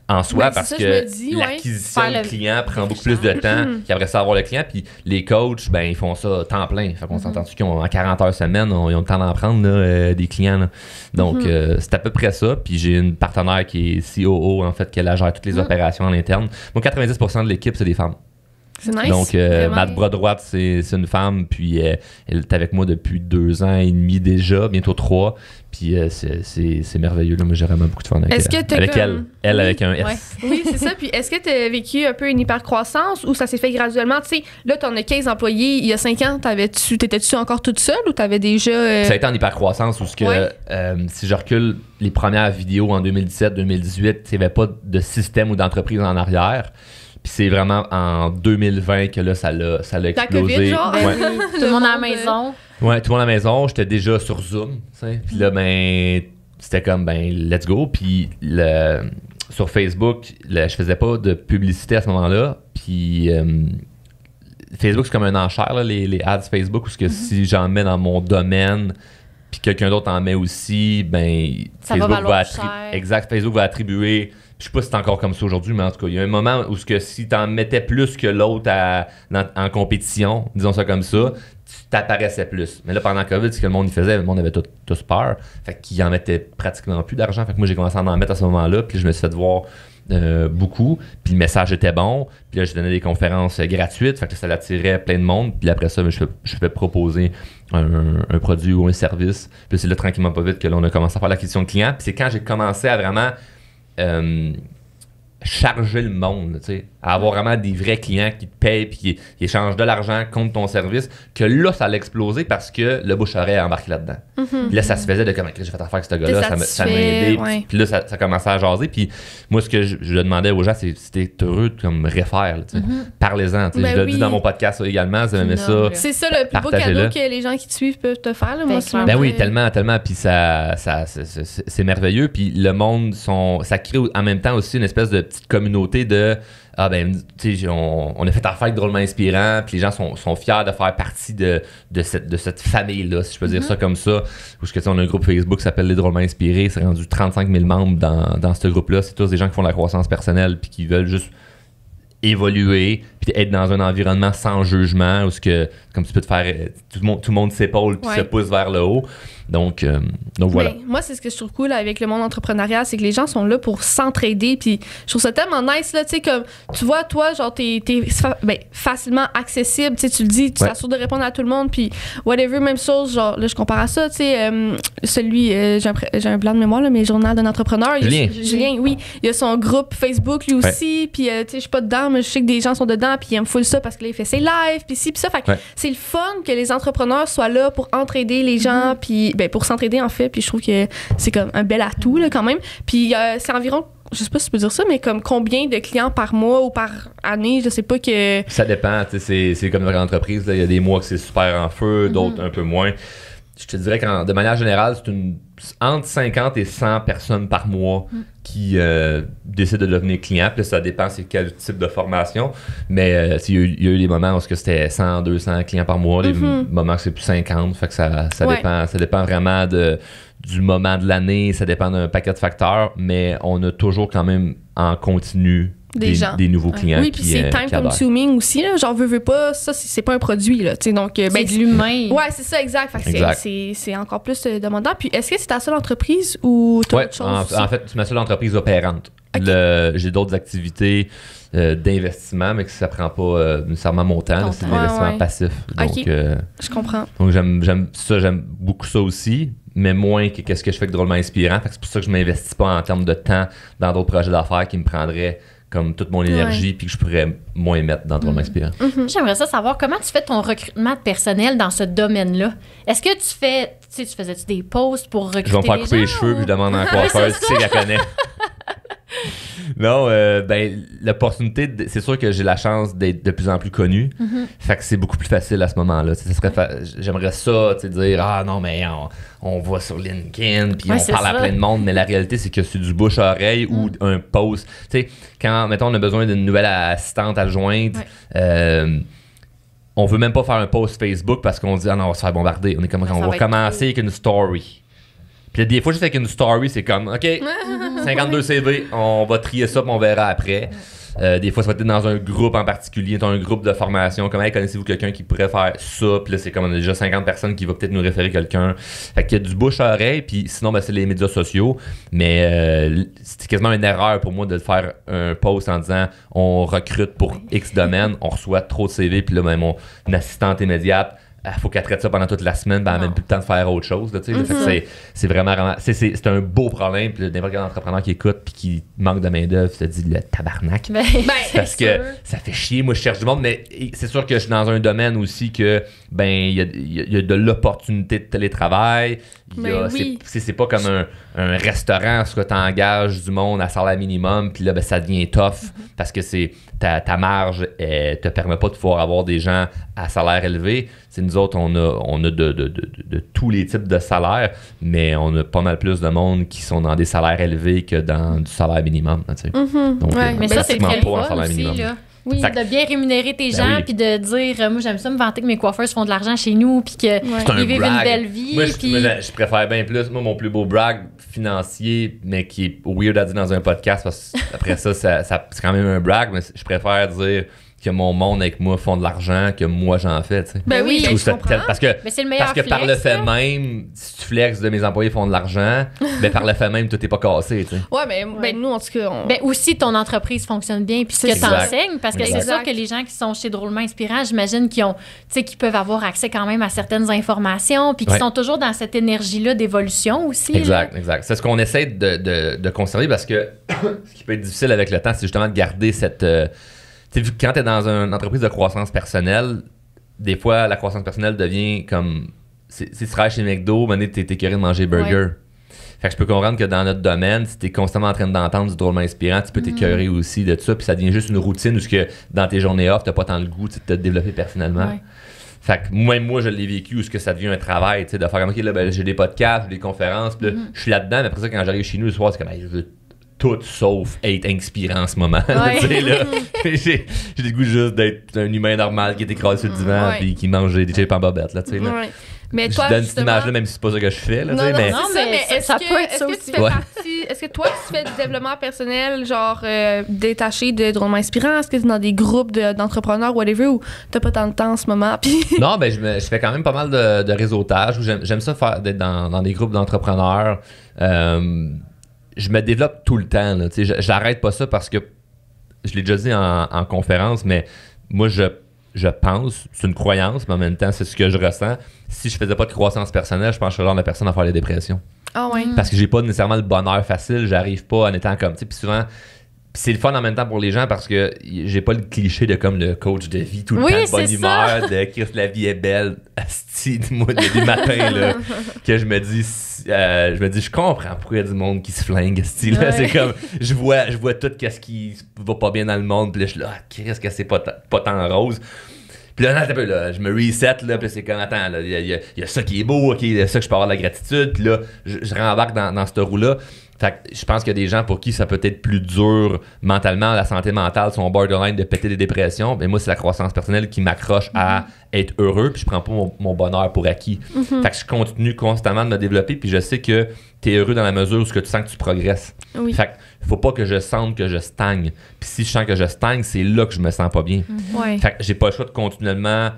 En soi, parce que l'acquisition de client prend beaucoup plus de temps qu'après ça avoir le client. Puis les coachs, ben ils font ça temps plein. Fait qu'on s'entend qu'ils ont en 40 heures semaine, ils ont le temps d'en prendre là, des clients. Là. Donc, c'est à peu près ça. Puis j'ai une partenaire qui est COO, en fait, qui gère toutes les opérations en interne. Moi, 90% de l'équipe, c'est des femmes. C'est nice. Donc, ma bras droite, c'est une femme. Puis elle est avec moi depuis 2 ans et demi déjà, bientôt 3. Puis c'est merveilleux. Là. Moi, j'ai vraiment beaucoup de fun avec elle. Elle avec un S. Ouais. Oui, c'est ça. Puis est-ce que tu as vécu un peu une hypercroissance ou ça s'est fait graduellement? Tu sais, là, tu en as 15 employés. Il y a 5 ans, t'étais-tu encore toute seule ou tu avais déjà... Ça a été en hypercroissance où si je recule les premières vidéos en 2017-2018, il n'y avait pas de système ou d'entreprise en arrière. Puis c'est vraiment en 2020 que là, ça l'a explosé. La COVID, genre? Tout le monde à la maison. Ouais, tout le monde à la maison. J'étais déjà sur Zoom. Puis là, c'était comme, let's go. Puis sur Facebook, je faisais pas de publicité à ce moment-là. Puis Facebook, c'est comme un enchère, là, les ads Facebook, où si j'en mets dans mon domaine, puis quelqu'un d'autre en met aussi, Facebook va attribuer... Je sais pas si c'est encore comme ça aujourd'hui, mais en tout cas, il y a un moment où si tu en mettais plus que l'autre en compétition, disons ça comme ça, tu t'apparaissais plus. Mais là, pendant COVID, ce que le monde y faisait, le monde avait tous peur. Fait qu'il en mettait pratiquement plus d'argent. Fait que moi, j'ai commencé à en mettre à ce moment-là, puis je me suis fait voir beaucoup. Puis le message était bon. Puis là, je donnais des conférences gratuites. Fait que ça attirait plein de monde. Puis après ça, je fais proposer un produit ou un service. Puis c'est là, tranquillement, pas vite, que là, on a commencé à faire l'acquisition de clients. Puis c'est quand j'ai commencé à vraiment... charger le monde, tu sais, à avoir vraiment des vrais clients qui te payent puis qui échangent de l'argent contre ton service, que là, ça allait exploser parce que le bouche-oreille a embarqué là-dedans. Puis là, ça se faisait de comme, j'ai fait affaire avec ce gars-là, ça m'a aidé. Puis là, ça commençait à jaser. Puis moi, ce que je demandais aux gens, c'est si t'es heureux de comme refaire, tu sais. Parlez-en, tu sais. Je le dis dans mon podcast également, ça aimait ça. C'est ça le plus beau cadeau que les gens qui te suivent peuvent te faire, là, moi, oui, tellement. Puis c'est merveilleux. Puis le monde, ça crée en même temps aussi une espèce de petite communauté de tu sais, on a fait affaire avec Drôlement Inspirant, puis les gens sont fiers de faire partie de cette famille-là, si je peux dire ça comme ça. Ou on a un groupe Facebook qui s'appelle Les Drôlement Inspirés, c'est rendu 35 000 membres dans ce groupe-là. C'est tous des gens qui font de la croissance personnelle, puis qui veulent juste évoluer, puis être dans un environnement sans jugement, où comme tu peux te faire, tout le monde s'épaule, puis se pousse vers le haut. Donc voilà. Moi, c'est ce que je trouve cool avec le monde entrepreneurial, c'est que les gens sont là pour s'entraider, puis je trouve ça tellement nice, là, tu sais, comme, tu vois, toi, genre, t'es facilement accessible, tu sais, tu le dis, tu t'assures de répondre à tout le monde, puis whatever, même chose, genre, là, je compare à ça, tu sais, celui, j'ai un blanc de mémoire, là, mais Journal d'un entrepreneur, Julien, oui, il y a son groupe Facebook, lui aussi, puis, tu sais, je suis pas dedans, mais je sais que des gens sont dedans, puis il aime full ça parce que là, il fait ses lives, puis ci, puis ça, fait que c'est le fun que les entrepreneurs soient là pour entraider les gens, puis pour s'entraider en fait, puis je trouve que c'est comme un bel atout là, quand même. Puis c'est environ, je sais pas si tu peux dire ça, mais comme combien de clients par mois ou par année, je sais pas que... Ça dépend, c'est comme une entreprise, il y a des mois que c'est super en feu, d'autres un peu moins. Je te dirais que de manière générale, c'est une entre 50 et 100 personnes par mois qui décident de devenir clients. Puis ça dépend c'est quel type de formation. Mais il y a eu des moments où c'était 100, 200 clients par mois. Des moments où c'est plus 50. Fait que ça dépend vraiment du moment de l'année. Ça dépend d'un paquet de facteurs. Mais on a toujours quand même en continu des nouveaux clients. Oui, puis c'est time consuming aussi. Là. Genre, veux pas, ça, c'est pas un produit. Là, donc, c'est de l'humain. Ouais, c'est ça, exact. Fait que c'est encore plus demandant. Puis, est-ce que c'est ta seule entreprise ou tu as autre chose? En fait, c'est ma seule entreprise opérante. Okay. J'ai d'autres activités d'investissement, mais que ça prend pas nécessairement mon temps. C'est de l'investissement passif. Donc, je comprends. Donc, j'aime beaucoup ça aussi, mais moins que ce que je fais que drôlement inspirant. Fait que c'est pour ça que je m'investis pas en termes de temps dans d'autres projets d'affaires qui me prendraient comme toute mon énergie puis que je pourrais moins mettre dans drôlement inspirant. J'aimerais ça savoir comment tu fais ton recrutement de personnel dans ce domaine-là. Est-ce que tu faisais-tu des posts pour recruter je vais me faire couper les cheveux puis je demande à un coiffeur si c'est la connaît. Non, l'opportunité, c'est sûr que j'ai la chance d'être de plus en plus connu. Fait que c'est beaucoup plus facile à ce moment-là. J'aimerais ça, dire, ah non, mais on va sur LinkedIn, puis on parle à plein de monde, mais la réalité, c'est que c'est du bouche-oreille ou un post. Tu sais, quand, mettons, on a besoin d'une nouvelle assistante adjointe, on veut même pas faire un post Facebook parce qu'on dit, ah non, on va se faire bombarder. On va commencer avec une story. Puis des fois, juste avec une story, c'est comme, OK, 52 CV, on va trier ça, puis on verra après. Des fois, ça va être dans un groupe en particulier, dans un groupe de formation. Comment connaissez-vous quelqu'un qui pourrait faire ça? Puis là, c'est comme on a déjà 50 personnes qui vont peut-être nous référer quelqu'un. Fait qu'il y a du bouche à oreille, puis sinon, c'est les médias sociaux. Mais c'est quasiment une erreur pour moi de faire un post en disant on recrute pour X domaine, on reçoit trop de CV, puis là, mon assistante immédiate, il faut qu'elle traite ça pendant toute la semaine, ben elle n'a même plus le temps de faire autre chose. Là, c'est vraiment c'est un beau problème. Puis n'importe quel entrepreneur qui écoute puis qui manque de main-d'œuvre se dit le tabarnak. Parce que ça fait chier. Moi, je cherche du monde, mais c'est sûr que je suis dans un domaine aussi que il y a de l'opportunité de télétravail. C'est pas comme un restaurant où tu engages du monde à salaire minimum, puis là, ça devient tough parce que ta marge te permet pas de pouvoir avoir des gens à salaire élevé. Nous autres, on a de tous les types de salaires, mais on a pas mal plus de monde qui sont dans des salaires élevés que dans du salaire minimum. Donc, mais ça, c'est très pas un salaire minimum. Là. Oui, de bien rémunérer tes gens, puis de dire, moi, j'aime ça me vanter que mes coiffeurs font de l'argent chez nous, puis qu'ils vivent une belle vie. Moi, je préfère bien plus. Moi, mon plus beau brag financier, mais qui est weird à dire dans un podcast, parce qu'après ça, c'est quand même un brag, mais je préfère dire que mon monde avec moi font de l'argent que moi j'en fais, tu sais. Ben oui, je comprends. Parce que par le fait même, si tu flexes de mes employés font de l'argent, ben par le fait même, tout n'est pas cassé, tu sais. Ouais, mais nous, en tout cas, aussi, ton entreprise fonctionne bien, puis ce que t'enseignes, parce que c'est sûr que les gens qui sont chez Drôlement Inspirant, j'imagine qu'ils peuvent avoir accès quand même à certaines informations, puis qui sont toujours dans cette énergie-là d'évolution aussi. Exact. C'est ce qu'on essaie de conserver, parce que ce qui peut être difficile avec le temps, c'est justement de garder cette... quand tu es dans une entreprise de croissance personnelle, des fois, la croissance personnelle devient comme... Si tu travailles chez McDo, tu es écœuré de manger burger. Fait que je peux comprendre que dans notre domaine, si tu es constamment en train d'entendre du drôlement inspirant, tu peux t'écœurer aussi de ça, puis ça devient juste une routine où que dans tes journées off, tu n'as pas tant le goût de te développer personnellement. Ouais. Fait que même moi, je l'ai vécu où que ça devient un travail, de faire comme, OK, là, j'ai des podcasts, j'ai des conférences, puis là, je suis là-dedans, mais après ça, quand j'arrive chez nous le soir, c'est comme, je veux tout sauf être inspirant en ce moment. J'ai le goût juste d'être un humain normal qui est écrasé sur le divan et qui mange des chips en bobette. Là, là. Mais toi, je donne cette image-là, même si c'est pas ça que je fais. Là, mais ça peut être ça aussi. Est-ce que toi, tu fais du développement personnel, genre détaché de Drôlement Inspirant? Est-ce que tu es dans des groupes d'entrepreneurs, whatever, ou t'as pas tant de temps en ce moment? Non, je fais quand même pas mal de réseautage. J'aime ça d'être dans des groupes d'entrepreneurs. Je me développe tout le temps. J'arrête pas ça parce que, je l'ai déjà dit en conférence, mais moi, je pense, c'est une croyance, mais en même temps, c'est ce que je ressens. Si je faisais pas de croissance personnelle, je pense que je serais le genre de personne à faire des dépressions. Ah ouais. Parce que j'ai pas nécessairement le bonheur facile, j'arrive pas en étant comme... Puis souvent... c'est le fun en même temps pour les gens parce que j'ai pas le cliché de comme le coach de vie tout le temps de bonne humeur, de Chris, la vie est belle, asti, moi, du matin, là, que je me dis, je comprends pourquoi il y a du monde qui se flingue, asti, là, c'est comme, je vois tout ce qui va pas bien dans le monde, puis là, je suis là, Chris, que c'est pas tant rose. Puis là, je me reset, là, puis c'est comme, attends, il y a ça qui est beau, OK, il y a ça que je peux avoir de la gratitude, puis là, je rembarque dans cette roue-là. Fait que je pense qu'il y a des gens pour qui ça peut être plus dur mentalement, la santé mentale, son borderline de péter des dépressions. Mais moi, c'est la croissance personnelle qui m'accroche à être heureux, puis je prends pas mon bonheur pour acquis. Fait que je continue constamment de me développer, puis je sais que tu es heureux dans la mesure où tu sens que tu progresses. Oui. Fait que faut pas que je sente que je stagne. Puis si je sens que je stagne, c'est là que je me sens pas bien. Fait que j'ai pas le choix de continuellement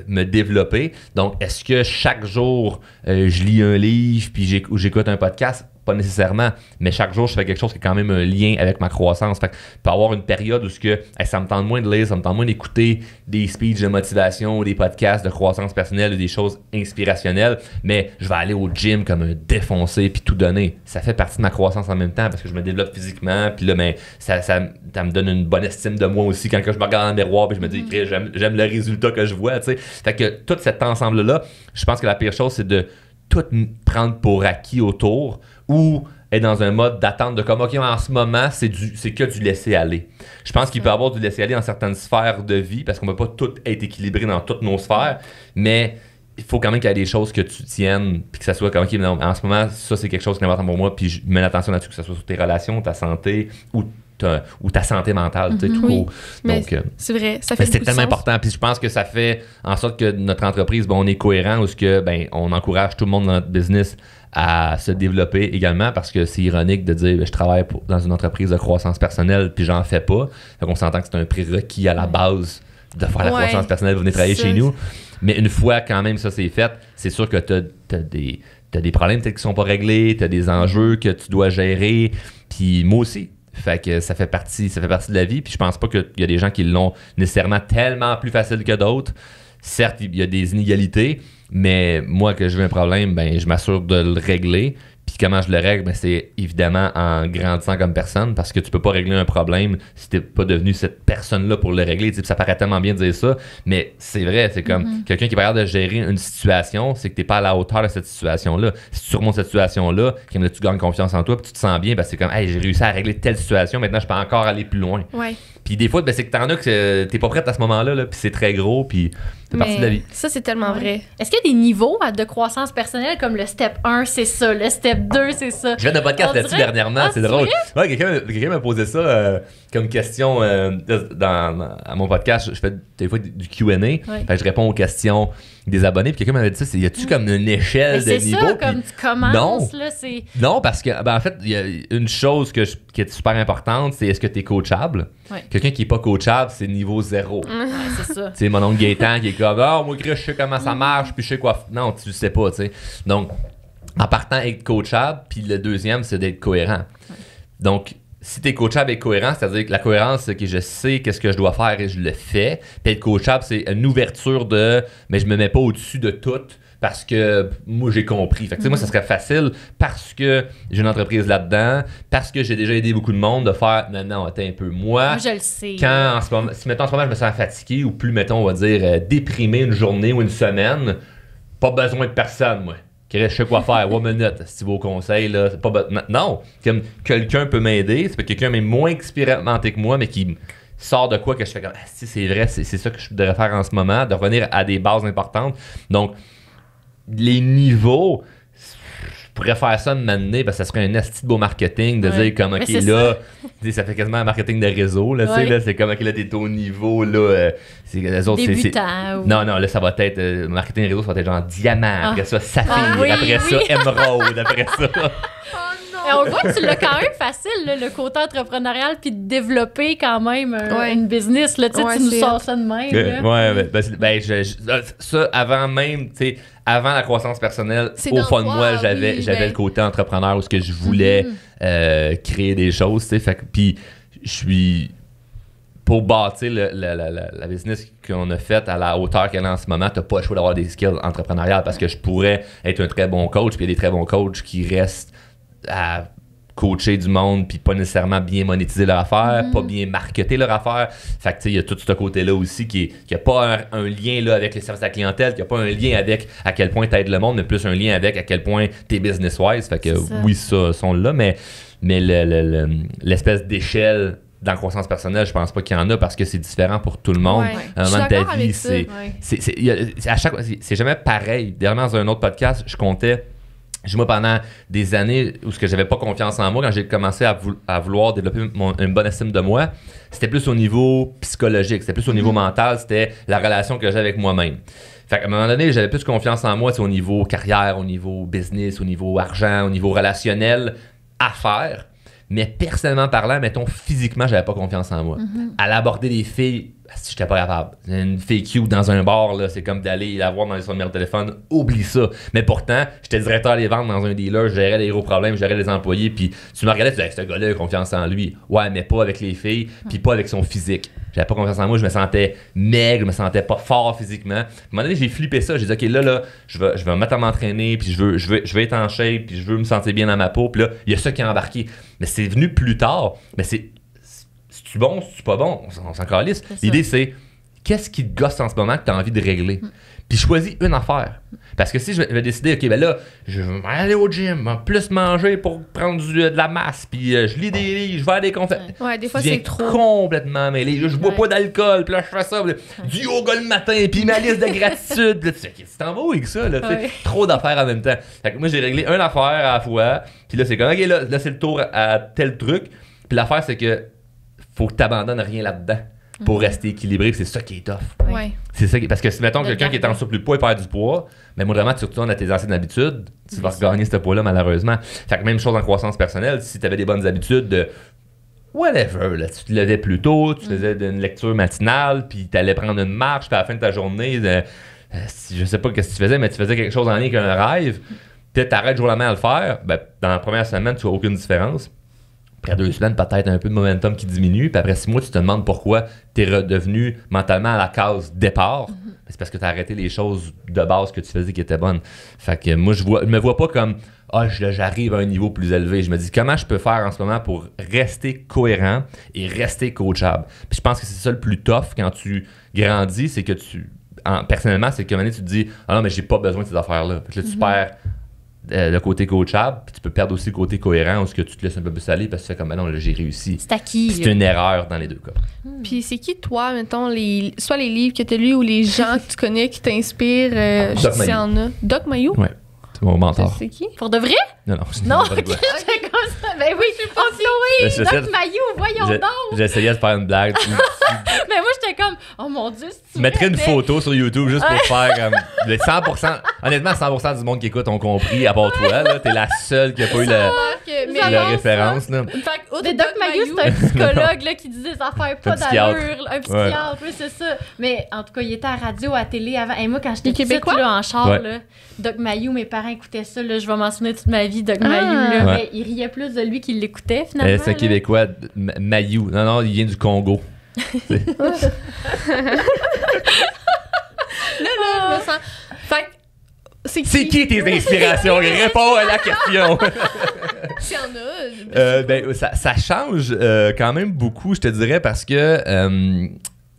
me développer. Donc, est-ce que chaque jour, je lis un livre puis j'écoute un podcast? Pas nécessairement, mais chaque jour, je fais quelque chose qui a quand même un lien avec ma croissance. Fait que il peut y avoir une période où ça me tente moins de lire, ça me tente moins d'écouter des speeches de motivation ou des podcasts de croissance personnelle ou des choses inspirationnelles, mais je vais aller au gym comme un défoncé puis tout donner. Ça fait partie de ma croissance en même temps parce que je me développe physiquement, puis là, ben, ça me donne une bonne estime de moi aussi quand je me regarde dans le miroir puis je me dis que j'aime le résultat que je vois, tu sais. Fait que tout cet ensemble-là, je pense que la pire chose, c'est de tout prendre pour acquis autour ou être dans un mode d'attente de comme, OK, en ce moment, c'est que du laisser-aller. Je pense qu'il peut y avoir du laisser-aller dans certaines sphères de vie parce qu'on ne peut pas tout être équilibré dans toutes nos sphères, mais il faut quand même qu'il y ait des choses que tu tiennes puis que ça soit comme, OK, non, en ce moment, ça, c'est quelque chose qui est important pour moi puis je mets l'attention là-dessus, que ce soit sur tes relations, ta santé ou ta santé mentale, tu sais, tout court. Donc, c'est vrai, ça fait c'est tellement important. Puis je pense que ça fait en sorte que notre entreprise, on est cohérent ou on encourage tout le monde dans notre business à se développer également parce que c'est ironique de dire je travaille dans une entreprise de croissance personnelle puis j'en fais pas. Donc on s'entend que c'est un prérequis à la base de faire la croissance personnelle, vous venez travailler chez nous. Mais une fois quand même ça c'est fait, c'est sûr que t'as des problèmes peut-être qui sont pas réglés, t'as des enjeux que tu dois gérer. Puis moi aussi. Fait que ça fait partie de la vie. Puis je pense pas qu'il y a des gens qui l'ont nécessairement tellement plus facile que d'autres. Certes, il y a des inégalités, mais moi, que j'ai un problème, je m'assure de le régler. Puis comment je le règle? C'est évidemment en grandissant comme personne, parce que tu peux pas régler un problème si t'es pas devenu cette personne-là pour le régler. Ça paraît tellement bien de dire ça, mais c'est vrai, c'est comme quelqu'un qui est capable de gérer une situation, c'est que t'es pas à la hauteur de cette situation-là. Si tu surmontes cette situation-là, tu gagnes confiance en toi, puis tu te sens bien, c'est comme, hey, j'ai réussi à régler telle situation, maintenant je peux encore aller plus loin. Ouais. Puis des fois, c'est que t'en as que t'es pas prête à ce moment-là, puis c'est très gros, puis c'est partie de la vie. Ça, c'est tellement vrai. Est-ce qu'il y a des niveaux de croissance personnelle comme le step 1, c'est ça, le step 2, c'est ça? Je viens de podcast là-dessus dernièrement, c'est drôle. Ouais, quelqu'un m'a posé ça comme question à mon podcast. Je fais des fois du Q&A, fait que je réponds aux questions des abonnés, puis quelqu'un m'avait dit ça, y a-tu comme une échelle de niveau? C'est ça, comme tu commences, là, c'est... Non, parce que, en fait, il y a une chose qui est super importante, c'est est-ce que tu es coachable? Quelqu'un qui est pas coachable, c'est niveau 0. C'est ça. Tu sais, mon oncle Gaétan qui est comme, moi, je sais comment ça marche, puis je sais quoi. Non, tu sais pas, tu sais. Donc, en partant, être coachable, puis le deuxième, c'est d'être cohérent. Donc, si tu es coachable et cohérent, c'est-à-dire que la cohérence, c'est que je sais qu'est-ce que je dois faire et je le fais. Puis être coachable, c'est une ouverture mais je me mets pas au-dessus de tout parce que moi, j'ai compris. Fait que, moi, ça serait facile parce que j'ai une entreprise là-dedans, parce que j'ai déjà aidé beaucoup de monde de faire non, attends un peu. Moi, je le sais. Quand, en ce moment, si, mettons, en ce moment, je me sens fatigué ou plus, mettons, on va dire, déprimé une journée ou une semaine, pas besoin de personne, moi. Je sais quoi faire, 1 minute, si vos conseils, là, c'est pas non, comme quelqu'un peut m'aider, c'est pas quelqu'un mais moins expérimenté que moi, mais qui sort de quoi que je fais comme, si c'est vrai, c'est ça que je devrais faire en ce moment, de revenir à des bases importantes. Donc, les niveaux, je pourrais faire ça de m'amener, parce que ça serait un asti de beau marketing, de dire comme, OK, là, ça fait quasiment un marketing de réseau, là, tu sais, là, c'est comme, OK, là, t'es au niveau, là, les autres, débutant, Non, là, ça va être, marketing de réseau, ça va être genre diamant, après ça, saphir, après ça, émeraude, après ça. Et on voit que tu l'as quand même facile, là, le côté entrepreneurial, puis de développer quand même une business. Là, tu nous sors ça de même. Ça, avant même, tu sais, avant la croissance personnelle, au fond de moi, j'avais le côté entrepreneur où ce que je voulais créer des choses, tu sais. Puis, je suis... Pour bâtir la business qu'on a faite à la hauteur qu'elle est en ce moment, t'as pas le choix d'avoir des skills entrepreneuriales parce que je pourrais être un très bon coach, puis il y a des très bons coachs qui restent à coacher du monde puis pas nécessairement bien monétiser leur affaire, pas bien marketer leur affaire. Fait que tu sais, il y a tout ce côté-là aussi qui a pas un lien là, avec les services à la clientèle, qui a pas un lien avec à quel point t'aides le monde, mais plus un lien avec à quel point t'es business-wise. Fait que oui, ça sont là, mais l'espèce d'échelle dans la croissance personnelle, je pense pas qu'il y en a parce que c'est différent pour tout le monde. À un moment de ta vie, c'est jamais pareil. Dernièrement, dans un autre podcast, je comptais. Moi, pendant des années où je n'avais pas confiance en moi, quand j'ai commencé à vouloir développer une bonne estime de moi, c'était plus au niveau psychologique, c'était plus au niveau mental, c'était la relation que j'ai avec moi-même. Fait qu'à un moment donné, j'avais plus confiance en moi, au niveau carrière, au niveau business, au niveau argent, au niveau relationnel, affaires. Mais personnellement parlant, mettons, physiquement, j'avais pas confiance en moi. À l'aborder des filles, si j'étais pas capable. Une fille cute dans un bar, là, c'est comme d'aller la voir dans son numéro de téléphone. Oublie ça. Mais pourtant, j'étais directeur des ventes dans un dealer, je gérais les gros problèmes, je gérais les employés, puis tu me regardais, tu disais, ce gars-là a confiance en lui. Ouais, mais pas avec les filles, puis pas avec son physique. J'avais pas confiance en moi, je me sentais maigre, je me sentais pas fort physiquement. À un moment donné, j'ai flippé ça. J'ai dit, OK, là, je vais me mettre à m'entraîner, puis je veux être en shape, puis je veux me sentir bien dans ma peau. Puis là, il y a ça qui est embarqué. Mais c'est venu plus tard. Mais c'est-tu bon, c'est-tu pas bon? On s'en calisse. L'idée, c'est qu'est-ce qui te gosse en ce moment que tu as envie de régler? Puis choisis une affaire. Parce que si je vais décider, OK, ben là, je vais aller au gym, plus manger pour prendre de la masse, puis je lis des livres, je vais à des conférences. Ouais, des fois, c'est trop. Complètement mêlé. Je bois pas d'alcool, puis là, je fais ça, du yoga le matin, puis ma liste de gratitude. Puis là, tu t'en vas où avec ça? Là, trop d'affaires en même temps. Fait que moi, j'ai réglé une affaire à la fois, puis là, c'est comme, OK, là c'est le tour à tel truc. Puis l'affaire, c'est que faut que tu n'abandonnes rien là-dedans pour rester équilibré, c'est ça qui est tough. Ouais. C'est ça parce que si mettons quelqu'un qui est en surplus de poids et perd du poids, mais vraiment tu retournes à tes anciennes habitudes, tu vas regagner ce poids-là malheureusement. Fait que même chose en croissance personnelle, si tu avais des bonnes habitudes de whatever, là, tu te levais plus tôt, tu faisais une lecture matinale, puis tu allais prendre une marche, puis à la fin de ta journée, je sais pas ce que tu faisais, mais tu faisais quelque chose en lien avec un rêve, peut-être t'arrêtes jour la main à le faire, ben, dans la première semaine, tu n'as aucune différence. Après 2 semaines, peut-être un peu de momentum qui diminue. Puis après 6 mois, tu te demandes pourquoi tu es redevenu mentalement à la case départ. C'est parce que tu as arrêté les choses de base que tu faisais qui étaient bonnes. Fait que moi, je me vois pas comme j'arrive à un niveau plus élevé. Je me dis comment je peux faire en ce moment pour rester cohérent et rester coachable. Puis je pense que c'est ça le plus tough quand tu grandis, c'est que personnellement, c'est que tu te dis ah non, mais j'ai pas besoin de ces affaires-là. Puis là, tu perds le côté coachable, puis tu peux perdre aussi le côté cohérent où ce que tu te laisses un peu plus aller parce que tu fais comme non, là, j'ai réussi. C'est acquis. C'est une erreur dans les deux cas. Puis c'est qui, toi, mettons, soit les livres que tu as lus ou les gens que tu connais qui t'inspirent, s'il y en a? Doc Mayou? Ouais, c'est mon mentor. C'est qui? Pour de vrai? Non, non, j'étais comme ça. Ben oui, je pense que oui. Doc Mayou, voyons donc. J'essayais de faire une blague. Mais moi, j'étais comme, oh mon Dieu, si tu je mettrais une photo sur YouTube juste pour faire 100%. Honnêtement, 100% du monde qui écoute ont compris, à part toi. Là, t'es la seule qui a pas eu la référence. Là. Mais Doc Mayou, c'est un psychologue là, qui disait des affaires pas d'allure. Un psychiatre, oui, c'est ça. Mais en tout cas, il était à radio, à télé avant. Et moi, quand j'étais petite là, en char, là, Doc Mayou, mes parents écoutaient ça. Là, je vais m'en souvenir toute ma vie, Doc Mayou. Là, mais il riait plus de lui qu'il l'écoutait, finalement. C'est un Québécois, Mayou. Non, il vient du Congo. Là, je me sens. Fait c'est qui tes inspirations? Réponds à la question. S'il y en a. Ça change quand même beaucoup, je te dirais, parce que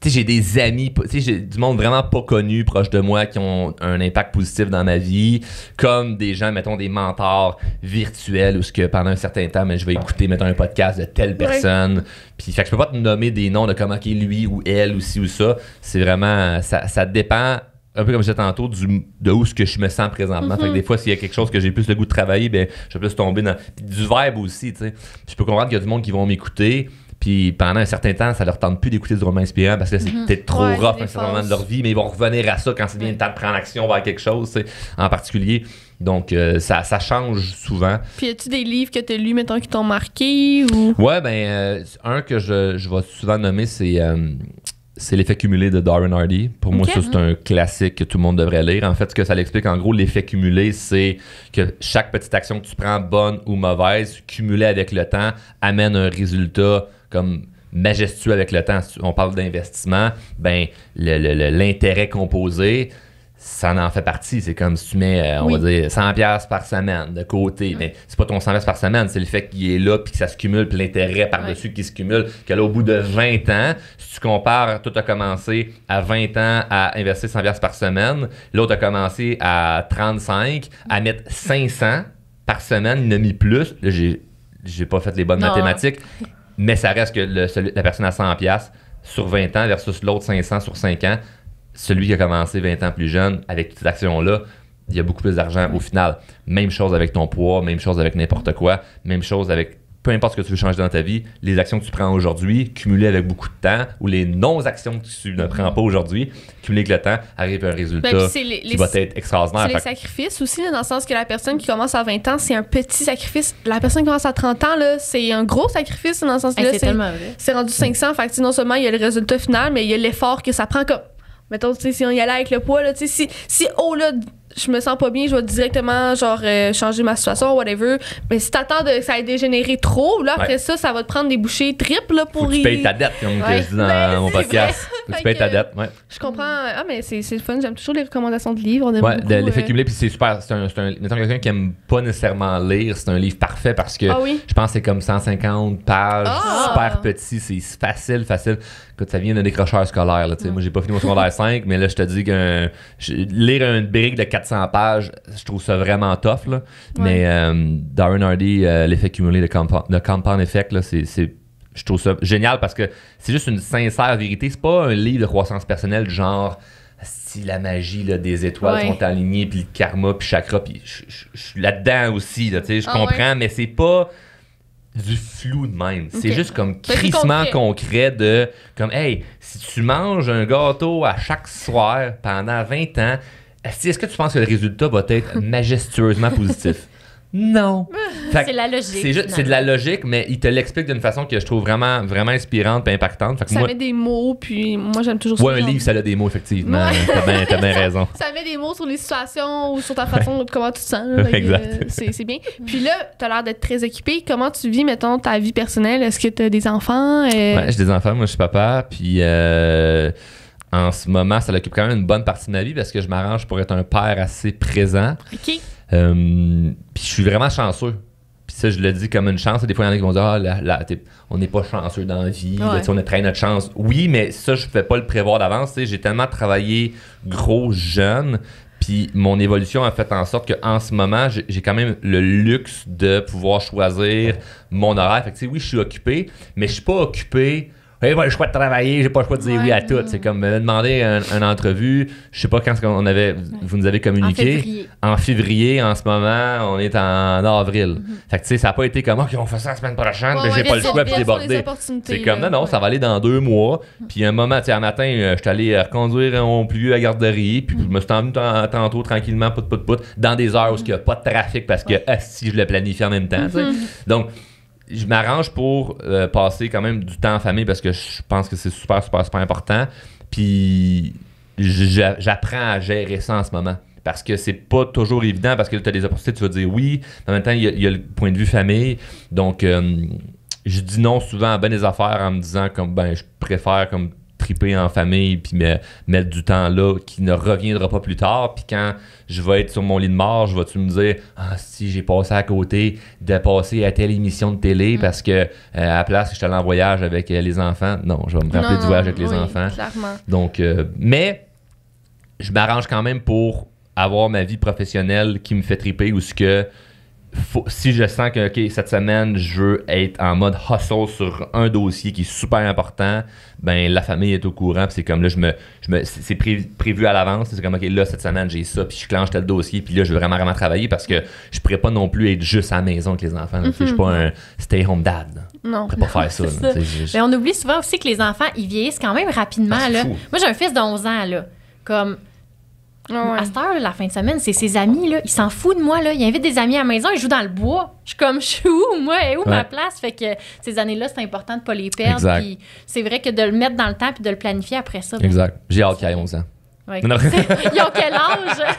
j'ai des amis, j'ai du monde vraiment pas connu proche de moi qui ont un impact positif dans ma vie, comme des gens, mettons, des mentors virtuels où ce que pendant un certain temps, je vais écouter, mettons, un podcast de telle personne. Puis, fait que je peux pas te nommer des noms de comment qui est lui ou elle ou ci ou ça. C'est vraiment, ça dépend. Un peu comme je disais tantôt, de où ce que je me sens présentement. Fait que des fois, s'il y a quelque chose que j'ai plus le goût de travailler, ben, je vais plus tomber dans du vibe aussi, tu sais. Je peux comprendre qu'il y a du monde qui vont m'écouter, puis pendant un certain temps, ça leur tente plus d'écouter du roman inspirant parce que c'est peut-être trop rough à un certain moment de leur vie, mais ils vont revenir à ça quand c'est bien le temps de prendre action vers quelque chose, tu sais, en particulier. Donc, ça change souvent. Puis, y a-tu des livres que tu as lus, mettons, qui t'ont marqué ou... Ouais, un que je vais souvent nommer, c'est l'effet cumulé de Darren Hardy. Pour moi, ça, c'est un classique que tout le monde devrait lire. En fait, ce que ça l'explique, en gros, l'effet cumulé, c'est que chaque petite action que tu prends, bonne ou mauvaise, cumulée avec le temps, amène un résultat comme majestueux avec le temps. Si on parle d'investissement, ben l'intérêt composé, ça en fait partie. C'est comme si tu mets, on va dire, 100$ par semaine de côté. Mais c'est pas ton 100$ par semaine, c'est le fait qu'il est là puis que ça se cumule, puis l'intérêt par-dessus qui se cumule, que là, au bout de 20 ans, si tu compares, tout a commencé à 20 ans à investir 100$ par semaine, l'autre a commencé à 35, à mettre 500 par semaine, il en a mis plus. Là, j'ai pas fait les bonnes mathématiques. Mais ça reste que la personne à 100$ sur 20 ans versus l'autre 500 sur 5 ans, celui qui a commencé 20 ans plus jeune, avec toutes ces actions-là, il y a beaucoup plus d'argent au final. Même chose avec ton poids, même chose avec n'importe quoi, même chose avec peu importe ce que tu veux changer dans ta vie, les actions que tu prends aujourd'hui, cumulées avec beaucoup de temps, ou les non-actions que tu ne prends pas aujourd'hui, cumulées avec le temps, arrive à un résultat qui va être extraordinaire. C'est les sacrifices aussi, là, dans le sens que la personne qui commence à 20 ans, c'est un petit sacrifice. La personne qui commence à 30 ans, là, c'est un gros sacrifice, dans le sens que là, c'est rendu 500. Fait que non seulement il y a le résultat final, mais il y a l'effort que ça prend comme... Mettons, tu sais, si on y allait avec le poids, là, tu sais, si là, je me sens pas bien, je vais directement, changer ma situation, whatever. Mais si t'attends que ça ait dégénéré trop, là, après ça va te prendre des bouchées triples, là, pour... Faut que tu payes ta dette, comme je dis dans mon podcast. Faut que tu payes ta dette, Je comprends. Ah, mais c'est le fun. J'aime toujours les recommandations de livres. L'effet cumulé, puis c'est super. Mettons, quelqu'un qui aime pas nécessairement lire, c'est un livre parfait parce que je pense que c'est comme 150 pages, super petit, c'est facile. Écoute, ça vient d'un décrocheur scolaire, là, moi, j'ai pas fini mon secondaire 5, mais là, je te dis que lire une brique de 400 pages, je trouve ça vraiment tough, là. Mais Darren Hardy, l'effet cumulé, le compound effect, là, je trouve ça génial parce que c'est juste une sincère vérité. C'est pas un livre de croissance personnelle du genre si la magie là, des étoiles sont alignées, puis le karma, puis chakra, puis je suis là-dedans aussi, là, je comprends, mais c'est pas du flou de même. C'est juste comme crissement concret de comme hey, si tu manges un gâteau à chaque soir pendant 20 ans, est-ce que tu penses que le résultat va être majestueusement positif? Non. C'est la logique. C'est de la logique, mais il te l'explique d'une façon que je trouve vraiment, vraiment inspirante et impactante. Fait que ça met des mots, puis moi j'aime toujours ça. Ouais, un livre, ça a des mots, effectivement. T'as bien raison. Ça met des mots sur les situations ou sur ta façon de comment tu te sens. Là, exact. C'est bien. Puis là, t'as l'air d'être très occupé. Comment tu vis, mettons, ta vie personnelle? Est-ce que t'as des enfants? Ouais, j'ai des enfants. Moi, je suis papa. Puis en ce moment, ça occupe quand même une bonne partie de ma vie parce que je m'arrange pour être un père assez présent. OK. Puis je suis vraiment chanceux. Puis ça, je le dis comme une chance. Des fois, il y en a qui vont dire on n'est pas chanceux dans la vie. Là, on a traîné notre chance. Oui, mais ça, je ne pouvais pas le prévoir d'avance. J'ai tellement travaillé gros jeune. Puis mon évolution a fait en sorte qu'en ce moment, j'ai quand même le luxe de pouvoir choisir mon horaire. Fait que, oui, je suis occupé, mais je suis pas occupé. J'ai pas le choix de travailler, j'ai pas le choix de dire oui à tout. C'est comme me demander une entrevue. Je sais pas quand vous nous avez communiqué. En février, en ce moment, on est en avril. Fait que tu sais, ça a pas été comme OK, on fait ça la semaine prochaine, mais j'ai pas le choix de déborder. C'est comme non, ça va aller dans 2 mois. Puis un moment, tu sais, un matin, je suis allé reconduire mon plus vieux à la garderie, puis je me suis envenu tantôt tranquillement, pout, dans des heures où il n'y a pas de trafic parce que si je le planifie en même temps. Donc, je m'arrange pour passer quand même du temps en famille parce que je pense que c'est super, super, super important. Puis j'apprends à gérer ça en ce moment. Parce que c'est pas toujours évident parce que tu as des opportunités, tu vas dire oui. Mais en même temps, il y a le point de vue famille. Donc, je dis non souvent à ben des affaires en me disant comme je préfère comme triper en famille puis mettre du temps là qui ne reviendra pas plus tard. Puis quand je vais être sur mon lit de mort, vas-tu me dire si j'ai passé à côté de passer à telle émission de télé parce que à la place que je suis allé en voyage avec les enfants. Non, je vais me rappeler du voyage avec les enfants. Clairement. Donc, mais je m'arrange quand même pour avoir ma vie professionnelle qui me fait triper ou ce que si je sens que OK, cette semaine, je veux être en mode hustle sur un dossier qui est super important, la famille est au courant. Puis c'est comme là, c'est prévu à l'avance. C'est comme OK, là, cette semaine, j'ai ça, puis je clenche tel dossier, puis là, je veux vraiment, vraiment travailler parce que je pourrais pas non plus être juste à la maison avec les enfants. Je suis pas un stay-home dad. Non. Je pourrais pas faire ça. Mais on oublie souvent aussi que les enfants, ils vieillissent quand même rapidement. Là. Moi, j'ai un fils de 11 ans, là. Comme... À cette heure, la fin de semaine, c'est ses amis, là. Il s'en fout de moi, là. Il invite des amis à la maison, il joue dans le bois. Je suis où, moi? Et où ma place? Fait que ces années-là, c'est important de ne pas les perdre. Puis c'est vrai que de le mettre dans le temps puis de le planifier après ça. Exact. J'ai hâte qu'il ait 11 ans. Ouais. Ils ont quel âge?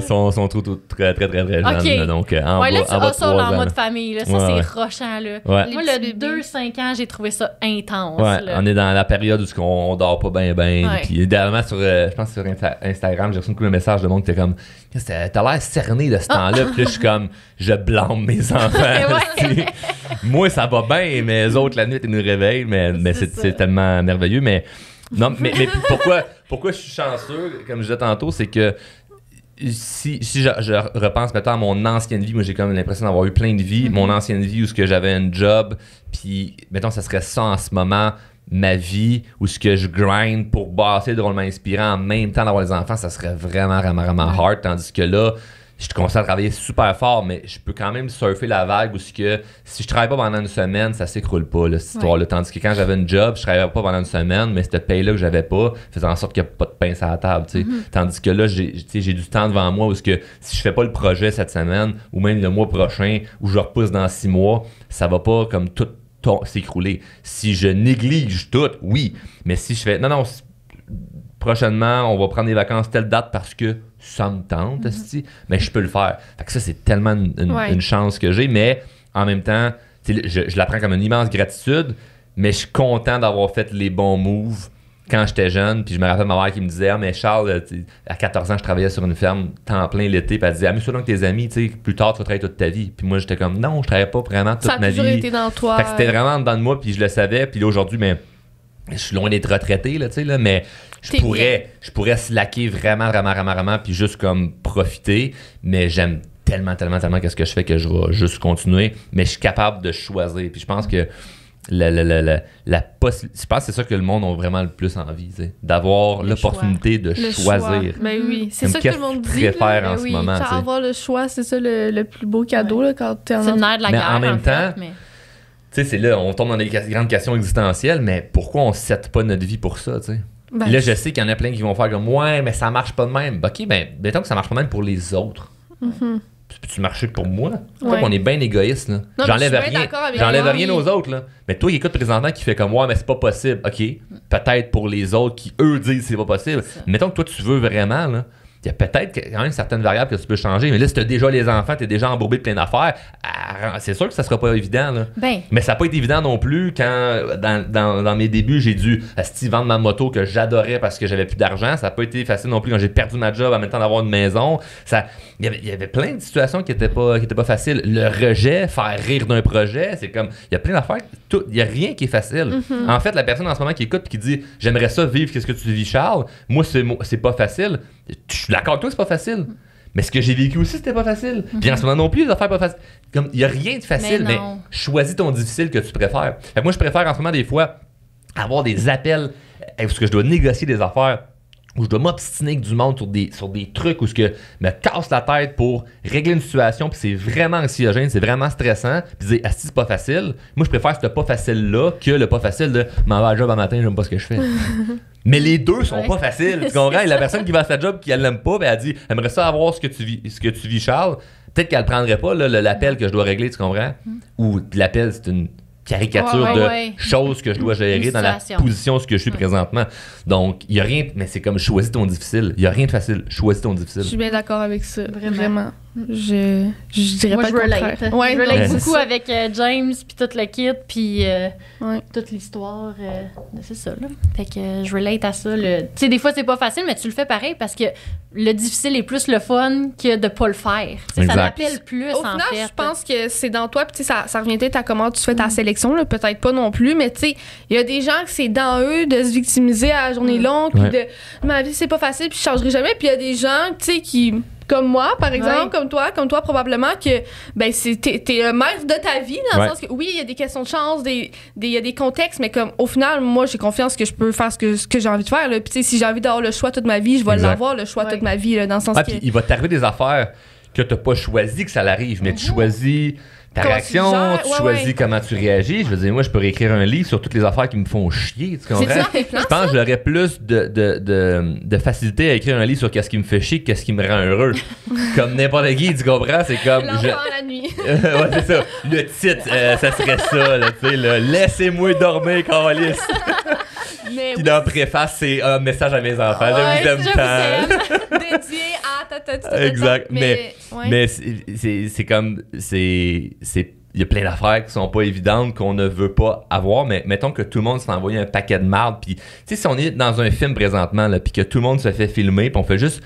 Sont très, très, très, très jeunes. Là, donc, en là, bas, tu vas ça en mode famille. Là. Ça, c'est rochant. Là. Ouais. Moi, le 2-5 ans, j'ai trouvé ça intense. Ouais, là. on est dans la période où on dort pas bien. Ouais. Puis, idéalement, je pense que sur Instagram, j'ai reçu beaucoup de messages de monde qui était comme t'as l'air cerné de ce temps-là. Puis là, je suis comme je blâme mes enfants. Moi, ça va bien, mais les autres, la nuit, ils nous réveillent. Mais c'est tellement merveilleux. Mais non, mais pourquoi je suis chanceux, comme je disais tantôt, c'est que si je repense maintenant à mon ancienne vie, moi j'ai comme l'impression d'avoir eu plein de vies. Mon ancienne vie où ce que j'avais un job, puis mettons ça serait ça en ce moment, ma vie, où ce que je grind pour bosser drôlement inspirant en même temps d'avoir les enfants, ça serait vraiment, vraiment, vraiment hard. Tandis que là, je commence à travailler super fort, mais je peux quand même surfer la vague où ce que si je travaille pas pendant une semaine, ça s'écroule pas, là, cette histoire-là. Tandis que quand j'avais une job, je travaillais pas pendant une semaine, mais cette paye-là que j'avais pas faisait en sorte qu'il n'y a pas de pain sur la table. Tandis que là, j'ai du temps devant moi où ce que si je fais pas le projet cette semaine, ou même le mois prochain, ou je repousse dans 6 mois, ça va pas comme tout s'écrouler. Si je néglige tout, oui. Mais si je fais non, prochainement, on va prendre des vacances telle date parce que ça me tente, mais je peux le faire. Fait que ça, c'est tellement une chance que j'ai, mais en même temps, je la prends comme une immense gratitude, mais je suis content d'avoir fait les bons moves quand j'étais jeune. Puis je me rappelle ma mère qui me disait mais Charles, à 14 ans, je travaillais sur une ferme temps plein l'été, puis elle disait amuse-toi donc avec tes amis, plus tard tu vas travailler toute ta vie. Puis moi, j'étais comme non, je travaillais pas vraiment toute ma vie. Ça a toujours été dans toi. Fait que c'était vraiment dans moi, puis je le savais. Puis là, aujourd'hui, mais je suis loin d'être retraité, là, mais je pourrais slacker vraiment, puis juste comme profiter, mais j'aime tellement qu'est-ce que je fais que je vais juste continuer, mais je suis capable de choisir. Puis je pense que je pense que c'est ça que le monde a vraiment le plus envie, d'avoir l'opportunité de choisir. Ben oui, c'est ça que le monde dit. En ce moment, avoir le choix, c'est ça le plus beau cadeau là, quand t'es en c'est le nerf de la guerre. En même temps, c'est là, on tombe dans des grandes questions existentielles, mais pourquoi on ne set pas notre vie pour ça, Ben, là, je sais qu'il y en a plein qui vont faire comme ouais, mais ça marche pas de même. OK, ben, mettons que ça marche pas de même pour les autres. Peux-tu marcher pour moi? On est bien égoïste. Là. Non, j'enlève rien aux autres. Là. Mais toi, qui écoute présentement qui fait comme ouais, mais c'est pas possible. OK, peut-être pour les autres qui, eux, disent que c'est pas possible. Mettons que toi, tu veux vraiment, là. Il y a peut-être quand même certaines variables que tu peux changer, mais là, si tu as déjà les enfants, tu es déjà embourbé de plein d'affaires, c'est sûr que ça sera pas évident. Là. Mais ça n'a pas été évident non plus quand, dans mes débuts, j'ai dû vendre ma moto que j'adorais parce que j'avais plus d'argent. Ça n'a pas été facile non plus quand j'ai perdu ma job en même temps d'avoir une maison. Il y avait plein de situations qui n'étaient pas faciles. Le rejet, faire rire d'un projet, c'est comme... Il y a plein d'affaires. Il n'y a rien qui est facile. En fait, la personne en ce moment qui écoute et qui dit « J'aimerais ça vivre, qu'est-ce que tu vis, Charles? » Moi, c'est pas facile. Je suis d'accord avec toi, c'est pas facile. Mais ce que j'ai vécu aussi, c'était pas facile. Puis en ce moment non plus, les affaires pas faciles. Comme il y a rien de facile, mais choisis ton difficile que tu préfères. Fait que moi, je préfère en ce moment des fois avoir des appels parce que je dois négocier des affaires, où je dois m'obstiner avec du monde sur des trucs où je me casse la tête pour régler une situation, puis c'est vraiment anxiogène, c'est vraiment stressant, puis dire c'est pas facile. Moi, je préfère ce pas facile-là que le pas facile de m'en vais à la job un matin, j'aime pas ce que je fais. Mais les deux sont pas faciles, tu comprends? Et la personne qui va à sa job, qui elle l'aime pas, ben, elle dit aimerait ça avoir ce que tu vis, Charles. Peut-être qu'elle prendrait pas là, l'appel que je dois régler, tu comprends? Ou l'appel, c'est une caricature de choses que je dois gérer dans la position où je suis présentement. Donc, il n'y a rien, mais c'est comme choisis ton difficile. Il n'y a rien de facile. Choisis ton difficile. Je suis bien d'accord avec ça. Vraiment. Je dirais moi, pas le contraire. Je relate beaucoup avec James, puis tout le kit, puis toute l'histoire. C'est ça, là. Fait que je relate à ça. Tu sais, des fois, c'est pas facile, mais tu le fais pareil parce que le difficile est plus le fun que de pas le faire. Ça m'appelle plus, au final, je pense que c'est dans toi, puis ça revient peut-être à comment tu fais ta sélection, là, peut-être pas non plus, mais tu sais, il y a des gens que c'est dans eux de se victimiser à la journée longue, puis de ma vie, c'est pas facile, puis je changerai jamais, puis il y a des gens, tu sais, qui... Comme moi, par exemple, comme toi probablement, que ben t'es le maître de ta vie, dans le sens que oui, il y a des questions de chance, il y a des contextes, mais comme au final, moi, j'ai confiance que je peux faire ce que j'ai envie de faire. Puis tu sais, si j'ai envie d'avoir le choix toute ma vie, je vais l'avoir, le choix toute ma vie, là, dans le sens que... Puis il va t'arriver des affaires que t'as pas choisi que ça l'arrive, mais tu choisis... Ta réaction, tu choisis comment tu réagis. Je veux dire, moi, je peux réécrire un livre sur toutes les affaires qui me font chier. Tu comprends? Je pense que j'aurais plus de facilité à écrire un livre sur qu'est-ce qui me fait chier que qu'est-ce qui me rend heureux. Comme n'importe qui, tu comprends? C'est comme... L'enfant la nuit. Ouais, c'est ça. Le titre, ça serait ça, là, tu sais, là. Laissez-moi dormir, câlisse. Puis dans la préface, c'est un message à mes enfants. Je vous aime tant. Dédié à exact. Mais c'est comme... Il y a plein d'affaires qui sont pas évidentes, qu'on ne veut pas avoir, mais mettons que tout le monde s'est envoyé un paquet de marde, puis tu sais, si on est dans un film présentement, puis que tout le monde se fait filmer, puis on fait juste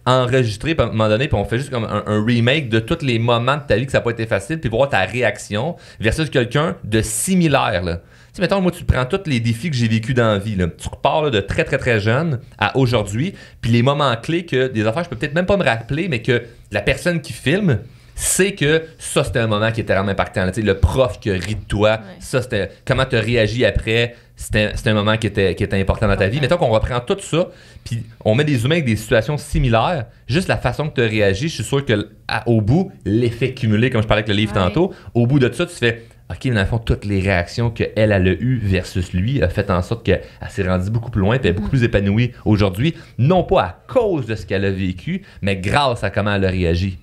enregistrer à un moment donné, puis on fait juste comme un remake de tous les moments de ta vie que ça n'a pas été facile, puis voir ta réaction versus quelqu'un de similaire, là. Tu sais, mettons, moi, tu prends tous les défis que j'ai vécu dans la vie. Là. Tu repars là, de très, très, très jeune à aujourd'hui. Puis les moments clés que des affaires, je peux peut-être même pas me rappeler, mais que la personne qui filme sait que ça, c'était un moment qui était vraiment impactant. Là. Le prof qui rit de toi, ça, c'était comment tu as réagi après. C'était un moment qui était important dans ta vie. Mettons qu'on reprend tout ça, puis on met des humains avec des situations similaires. Juste la façon que tu as réagi, je suis sûr qu'au bout, l'effet cumulé, comme je parlais avec le livre tantôt, au bout de ça, tu fais OK, mais dans le fond, toutes les réactions qu'elle a eues versus lui a fait en sorte qu'elle s'est rendue beaucoup plus loin et elle est beaucoup plus épanouie aujourd'hui, non pas à cause de ce qu'elle a vécu, mais grâce à comment elle a réagi.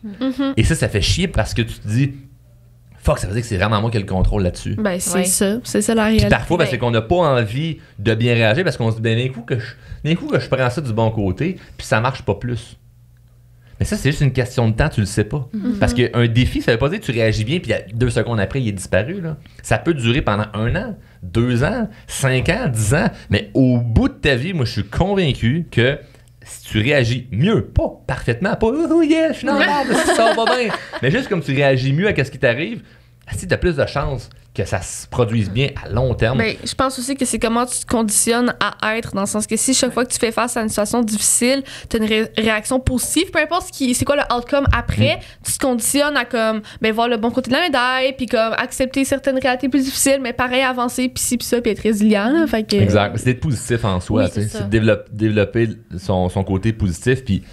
Et ça fait chier parce que tu te dis fuck, ça veut dire que c'est vraiment moi qui ai le contrôle là-dessus. Ben, c'est ça la réalité. Puis parfois, c'est qu'on n'a pas envie de bien réagir parce qu'on se dit, d'un coup que je prends ça du bon côté, puis ça marche pas plus. Mais ça, c'est juste une question de temps, tu le sais pas. Parce qu'un défi, ça veut pas dire que tu réagis bien, puis 2 secondes après, il est disparu. Là. Ça peut durer pendant 1 an, 2 ans, 5 ans, 10 ans, mais au bout de ta vie, moi, je suis convaincu que si tu réagis mieux, pas parfaitement, pas « Oh yeah, je suis normal, ça va bien », mais juste comme tu réagis mieux à ce qui t'arrive, tu as plus de chances que ça se produise bien à long terme. Ben, je pense aussi que c'est comment tu te conditionnes à être, dans le sens que si chaque fois que tu fais face à une situation difficile, tu as une réaction positive, peu importe c'est quoi le outcome après, tu te conditionnes à comme, ben, voir le bon côté de la médaille, puis comme accepter certaines réalités plus difficiles, mais pareil, avancer, puis ci, puis ça, puis être résilient. Là, fait que, exact. C'est d'être positif en soi. C'est de développer son côté positif, puis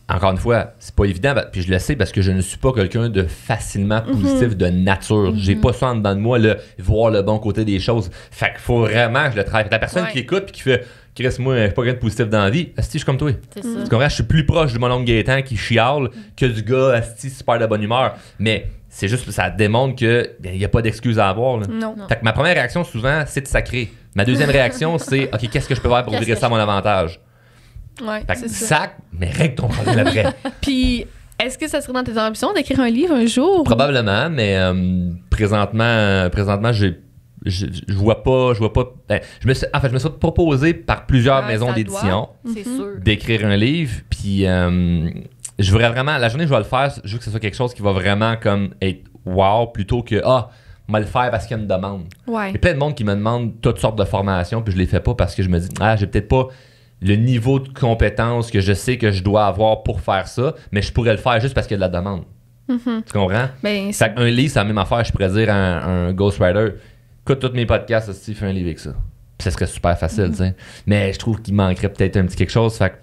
encore une fois, c'est pas évident, puis je le sais parce que je ne suis pas quelqu'un de facilement positif de nature. J'ai pas ça en dedans de moi, voir le bon côté des choses. Fait qu'il faut vraiment que je le travaille. La personne qui écoute puis qui fait « Chris, moi, je suis pas quelqu'un de positif dans la vie. Asti, je suis comme toi. » Tu comprends? Je suis plus proche du mon oncle Gaétan qui chiale que du gars Asti super de bonne humeur. Mais c'est juste que ça démontre qu'il n'y a pas d'excuse à avoir. Là. Non. Fait que ma première réaction, souvent, c'est de sacrer. Ma deuxième réaction, c'est « OK, qu'est-ce que je peux faire pour virer ça à mon avantage? » Ouais, c'est ça. Mais règle ton problème après. Puis, est-ce que ça serait dans tes ambitions d'écrire un livre un jour? Probablement, mais présentement, je vois pas. Ben, je me suis proposé par plusieurs maisons d'édition d'écrire un livre. Puis, je voudrais vraiment, la journée où je vais le faire, je veux que ce soit quelque chose qui va vraiment comme être wow plutôt que on va le faire parce qu'il y a une demande. Ouais. Il y a plein de monde qui me demande toutes sortes de formations, puis je les fais pas parce que je me dis, j'ai peut-être pas le niveau de compétence que je sais que je dois avoir pour faire ça, mais je pourrais le faire juste parce qu'il y a de la demande. Tu comprends? Ben, un livre, c'est la même affaire. Je pourrais dire à un ghostwriter, écoute tous mes podcasts, si fais un livre avec ça. Puis ça serait super facile, tu sais. Mais je trouve qu'il manquerait peut-être un petit quelque chose. Fait que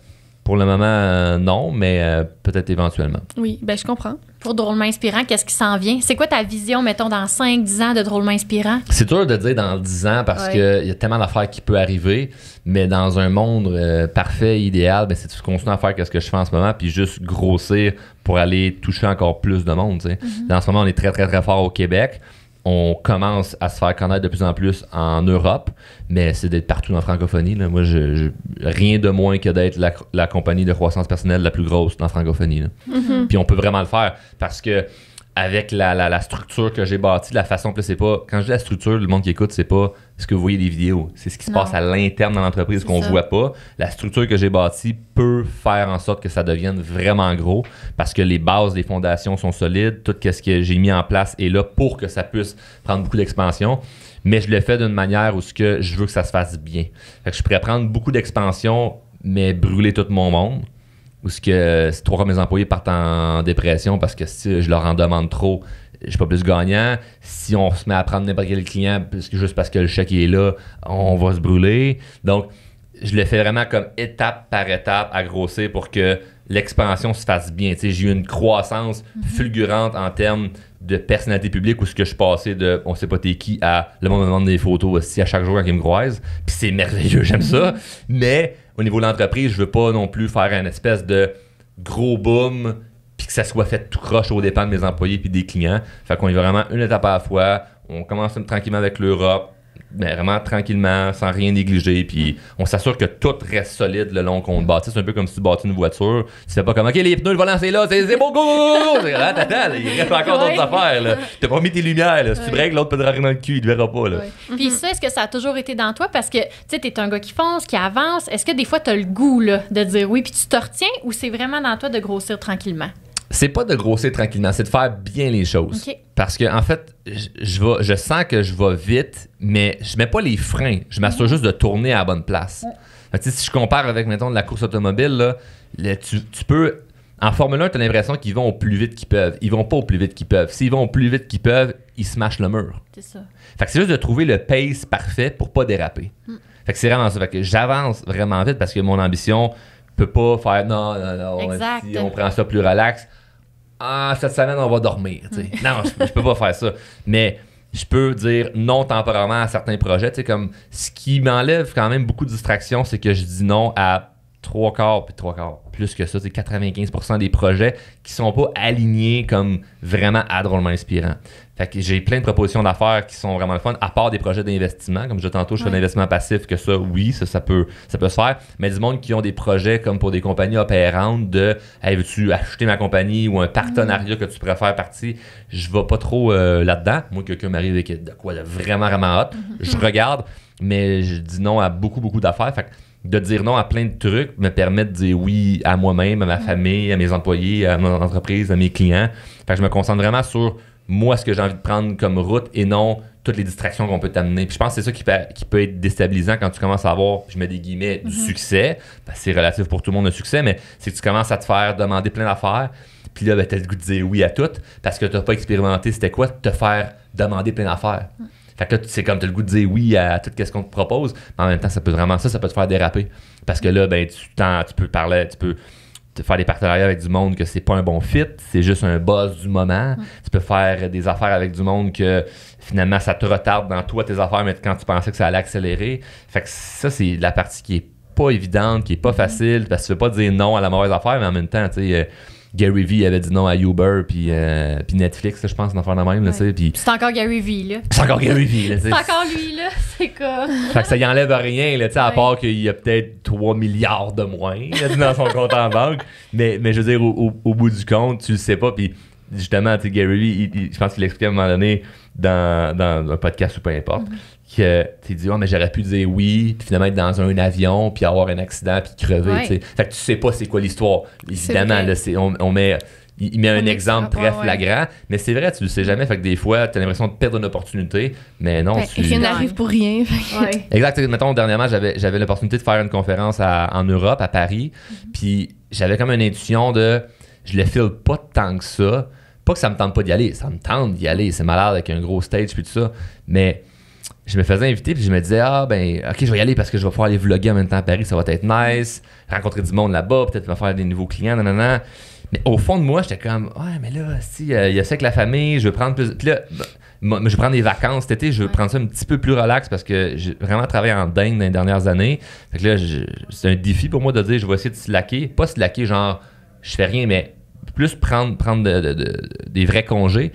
pour le moment, non, mais peut-être éventuellement. Oui, ben je comprends. Pour Drôlement Inspirant, qu'est-ce qui s'en vient? C'est quoi ta vision, mettons, dans 5-10 ans de Drôlement Inspirant? C'est dur de dire dans 10 ans parce qu'il y a tellement d'affaires qui peuvent arriver, mais dans un monde parfait, idéal, ben, c'est de continuer à faire ce que je fais en ce moment puis juste grossir pour aller toucher encore plus de monde. Dans ce moment, on est très, très, très fort au Québec. On commence à se faire connaître de plus en plus en Europe, mais c'est d'être partout dans la francophonie. Là. Moi, rien de moins que d'être la compagnie de croissance personnelle la plus grosse dans la francophonie. Là. Puis on peut vraiment le faire parce que avec la structure que j'ai bâtie, la façon que c'est pas... Quand je dis la structure, le monde qui écoute, c'est pas ce que vous voyez des vidéos. C'est ce qui se passe à l'interne dans l'entreprise qu'on voit pas. La structure que j'ai bâtie peut faire en sorte que ça devienne vraiment gros parce que les bases des fondations sont solides. Tout ce que j'ai mis en place est là pour que ça puisse prendre beaucoup d'expansion. Mais je le fais d'une manière où je veux que ça se fasse bien. Fait que je pourrais prendre beaucoup d'expansion, mais brûler tout mon monde. Ou ce que 3 fois mes employés partent en dépression parce que si je leur en demande trop, je suis pas plus gagnant. Si on se met à prendre n'importe quel client juste parce que le chèque est là, on va se brûler. Donc, je le fais vraiment comme étape par étape à grossir pour que l'expansion se fasse bien. T'sais, j'ai eu une croissance fulgurante en termes de personnalité publique où ce que je suis passé de on sait pas t'es qui à le monde me demande des photos aussi à chaque jour quand ils me croisent. Puis c'est merveilleux, j'aime ça. Mais au niveau de l'entreprise, je veux pas non plus faire une espèce de gros boom puis que ça soit fait tout croche aux dépens de mes employés puis des clients. Fait qu'on y va vraiment une étape à la fois. On commence tranquillement avec l'Europe, mais vraiment tranquillement, sans rien négliger. Puis on s'assure que tout reste solide le long qu'on le bâtit. C'est un peu comme si tu bâtis une voiture. Tu fais pas comme, OK, les pneus, le volant, c'est là, c'est beau, go! Attends, il reste encore d'autres affaires. Là. T'as pas mis tes lumières. Là. Si tu breaks, l'autre peut te rentrer dans le cul, il te verra pas. Là. Puis ça, est-ce que ça a toujours été dans toi? Parce que, tu sais, t'es un gars qui fonce, qui avance. Est-ce que des fois, t'as le goût là, de dire oui, puis tu te retiens, ou c'est vraiment dans toi de grossir tranquillement? C'est pas de grossir tranquillement, c'est de faire bien les choses. Okay. Parce que en fait, je sens que je vais vite, mais je mets pas les freins. Je m'assure juste de tourner à la bonne place. Fait que, si je compare avec, mettons, de la course automobile, là, tu peux... En Formule 1, tu as l'impression qu'ils vont au plus vite qu'ils peuvent. Ils vont pas au plus vite qu'ils peuvent. S'ils vont au plus vite qu'ils peuvent, ils se mâchent le mur. C'est ça. Fait que c'est juste de trouver le pace parfait pour pas déraper. Fait que c'est vraiment ça. Fait que j'avance vraiment vite parce que mon ambition peut pas faire non, si on prend ça plus relax. Ah, cette semaine, on va dormir. Non, je peux pas faire ça. Mais je peux dire non temporairement à certains projets. Comme ce qui m'enlève quand même beaucoup de distractions, c'est que je dis non à 3/4, plus que ça, c'est 95% des projets qui sont pas alignés comme vraiment drôlement inspirants. Fait que j'ai plein de propositions d'affaires qui sont vraiment le fun, à part des projets d'investissement. Comme je disais tantôt, je fais de l'investissement passif, que ça, oui, ça peut se faire. Mais du monde qui ont des projets comme pour des compagnies opérantes de hey, veux-tu acheter ma compagnie ou un partenariat que tu préfères partir, je vais pas trop là-dedans. Moi, quelqu'un m'arrive avec de quoi de vraiment, vraiment hot. Je regarde, mais je dis non à beaucoup, beaucoup d'affaires. Fait que de dire non à plein de trucs me permet de dire oui à moi-même, à ma famille, à mes employés, à mon entreprise, à mes clients. Fait que je me concentre vraiment sur moi, ce que j'ai envie de prendre comme route et non toutes les distractions qu'on peut t'amener. Puis je pense que c'est ça qui peut être déstabilisant quand tu commences à avoir, je mets des guillemets, du succès. Parce que c'est relatif pour tout le monde le succès, mais c'est que tu commences à te faire demander plein d'affaires. Puis là, t'as le goût de dire oui à tout parce que t'as pas expérimenté c'était quoi de te faire demander plein d'affaires. Fait que là, c'est comme tu as le goût de dire oui à tout ce qu'on te propose, mais en même temps, ça peut te faire déraper. Parce que là, ben, tu peux te faire des partenariats avec du monde que c'est pas un bon fit, c'est juste un buzz du moment. Tu peux faire des affaires avec du monde que finalement, ça te retarde dans toi tes affaires, mais quand tu pensais que ça allait accélérer. Fait que ça, c'est la partie qui est pas évidente, qui est pas facile, parce que tu veux pas dire non à la mauvaise affaire, mais en même temps, tu sais... Gary Vee avait dit non à Uber puis Netflix, là, je pense, une affaire de même. Là, puis c'est encore Gary Vee, là. C'est encore Gary Vee, là. C'est encore lui, là. C'est quoi? Fait que ça y enlève rien, là, à part qu'il y a peut-être 3 milliards de moins là, dans son compte en banque. Mais je veux dire, au bout du compte, tu le sais pas. Puis justement, Gary Vee, je pense qu'il l'expliquait à un moment donné dans un podcast ou peu importe. Que tu dis, mais j'aurais pu dire oui, puis finalement être dans un avion, puis avoir un accident, puis crever. Fait que tu sais pas c'est quoi l'histoire. Évidemment, là, il met un exemple très flagrant, mais c'est vrai, tu le sais jamais. Fait que des fois, tu as l'impression de perdre une opportunité, mais non. Rien n'arrive pour rien. Exact. Mettons, dernièrement, j'avais l'opportunité de faire une conférence en Europe, à Paris, puis j'avais comme une intuition de je le file pas tant que ça. Pas que ça me tente pas d'y aller, ça me tente d'y aller. C'est malade avec un gros stage, puis tout ça, mais. Je me faisais inviter puis je me disais ok, je vais y aller parce que je vais pouvoir aller vlogger en même temps à Paris, ça va être nice, rencontrer du monde là-bas, peut-être me faire des nouveaux clients, nanana. Mais au fond de moi, j'étais comme mais là, si il y a ça avec la famille, je veux prendre plus. Puis là, je vais prendre des vacances cet été, je veux prendre ça un petit peu plus relax parce que j'ai vraiment travaillé en dingue dans les dernières années. Fait que là, c'est un défi pour moi de dire je vais essayer de slacker, pas slacker genre je fais rien, mais plus prendre des vrais congés.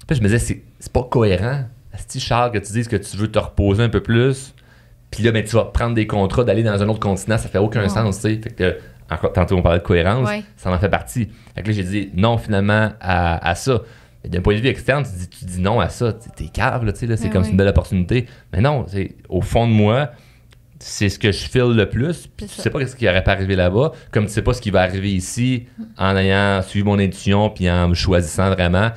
Puis je me disais c'est pas cohérent. Si Charles, que tu dises que tu veux te reposer un peu plus, puis là, ben, tu vas prendre des contrats d'aller dans un autre continent, ça fait aucun sens, tu sais. Fait que, tantôt, on parlait de cohérence, ça en fait partie. Fait que là, j'ai dit non, finalement, à ça. Mais d'un point de vue externe, tu dis non à ça. T'es cave, là, tu sais, là, c'est comme une belle opportunité. Mais non, au fond de moi, c'est ce que je file le plus. Puis tu sais pas ce qui aurait pas arrivé là-bas, comme tu sais pas ce qui va arriver ici en ayant suivi mon intuition puis en me choisissant vraiment,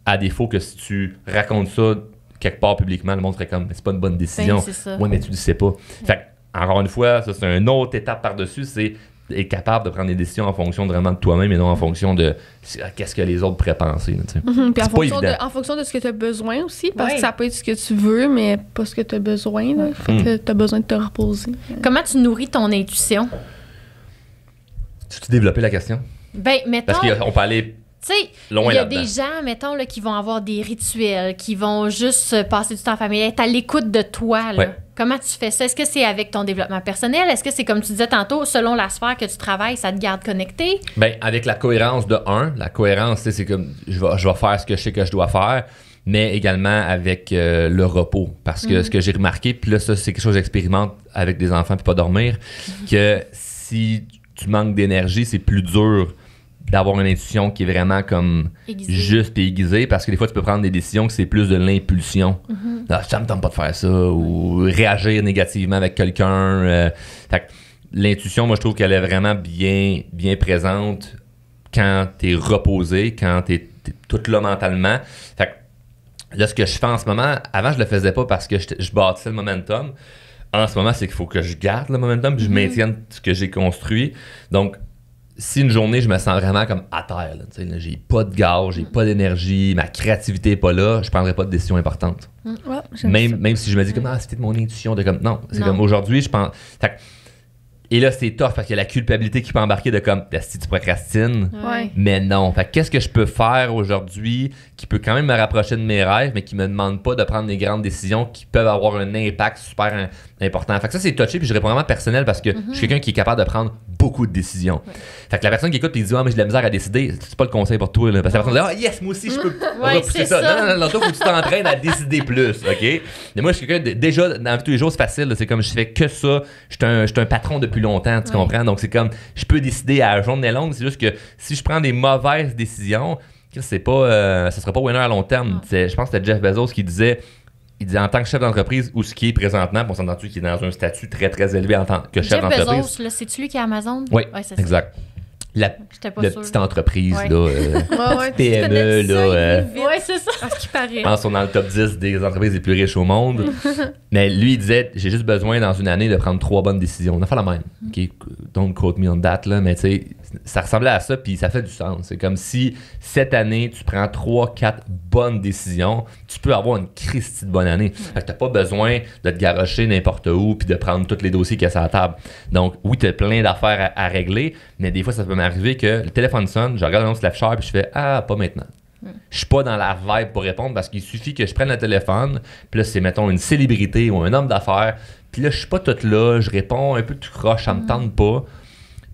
à défaut que si tu racontes ça quelque part publiquement, le monde serait comme c'est pas une bonne décision. Oui, mais tu le sais pas. Fait que, encore une fois, ça c'est une autre étape par-dessus, c'est être capable de prendre des décisions en fonction de vraiment de toi-même et non en fonction de qu'est-ce que les autres pourraient penser. Puis en fonction de ce que tu as besoin aussi, parce que ça peut être ce que tu veux, mais pas ce que tu as besoin. Là. Fait que tu as besoin de te reposer. Comment tu nourris ton intuition? Tu développé la question? Ben, mettons... Parce qu'on peut aller... Tu sais, il y a des gens, mettons, là, qui vont avoir des rituels, qui vont juste passer du temps en famille, être à l'écoute de toi. Là. Comment tu fais ça? Est-ce que c'est avec ton développement personnel? Est-ce que c'est, comme tu disais tantôt, selon la sphère que tu travailles, ça te garde connecté? Bien, avec la cohérence de la cohérence, c'est comme je vais faire ce que je sais que je dois faire, mais également avec le repos. Parce que ce que j'ai remarqué, puis là, ça, c'est quelque chose que j'expérimente avec des enfants puis pas dormir, que si tu manques d'énergie, c'est plus dur d'avoir une intuition qui est vraiment comme juste et aiguisée, parce que des fois, tu peux prendre des décisions que c'est plus de l'impulsion. Ça me tente pas de faire ça, ou réagir négativement avec quelqu'un. Fait que l'intuition, moi, je trouve qu'elle est vraiment bien présente quand t'es reposé, quand t'es tout là mentalement. Fait que là, ce que je fais en ce moment, avant, je le faisais pas parce que je bâtissais le momentum. En ce moment, c'est qu'il faut que je garde le momentum puis je maintienne ce que j'ai construit. Donc, si une journée, je me sens vraiment comme à terre, là, j'ai pas de gaz, j'ai pas d'énergie, ma créativité est pas là, je prendrai pas de décision importante. Même si je me dis comme c'était de mon intuition de comme non, c'est comme aujourd'hui, je pense. Et là, c'est tough parce qu'il y a la culpabilité qui peut embarquer de comme si tu procrastines. Mais non. Fait qu'est-ce que je peux faire aujourd'hui qui peut quand même me rapprocher de mes rêves, mais qui me demande pas de prendre des grandes décisions qui peuvent avoir un impact super important. Fait que ça, c'est touché, puis je réponds vraiment personnel parce que je suis quelqu'un qui est capable de prendre beaucoup de décisions. Fait que la personne qui écoute et dit mais j'ai de la misère à décider, c'est pas le conseil pour toi. Là, parce que la personne dit yes, moi aussi, je peux repousser ça. Non, toi, faut que tu t'entraînes à décider plus. OK? Mais moi, je suis quelqu'un déjà, dans la vie de tous les jours, c'est facile. Là, c'est comme je fais que ça. Je suis un patron depuis longtemps, tu comprends? Donc, c'est comme je peux décider à journée longue. C'est juste que si je prends des mauvaises décisions, c'est pas, ça sera pas winner à long terme. Je pense que c'était Jeff Bezos qui disait. Il dit en tant que chef d'entreprise, où ce qui est présentement, on s'entend-tu qu'il est dans un statut très, très élevé en tant que chef d'entreprise. Jeff Bezos, c'est-tu lui qui est Amazon? Oui, c'est exact. La petite entreprise, là, PME, là. Oui, c'est ça. À ce qui paraît. Je pense qu'on est dans le top 10 des entreprises les plus riches au monde. Mais lui, il disait, j'ai juste besoin dans une année de prendre 3 bonnes décisions. On a fait la même. Okay? Don't quote me on that, là, mais tu sais, ça ressemblait à ça, puis ça fait du sens. C'est comme si cette année, tu prends 3-4 bonnes décisions, tu peux avoir une Christie de bonne année. Fait que t'as pas besoin de te garrocher n'importe où puis de prendre tous les dossiers qu'il y a sur la table. Donc, oui, t'as plein d'affaires à régler, mais des fois, ça peut m'arriver que le téléphone sonne, je regarde l'annonce de l'afficheur puis je fais « Ah, pas maintenant ». Je suis pas dans la vibe pour répondre parce qu'il suffit que je prenne le téléphone, puis là, c'est, mettons, une célébrité ou un homme d'affaires, puis là, je suis pas toute là, je réponds un peu tout croche, ça me tente pas.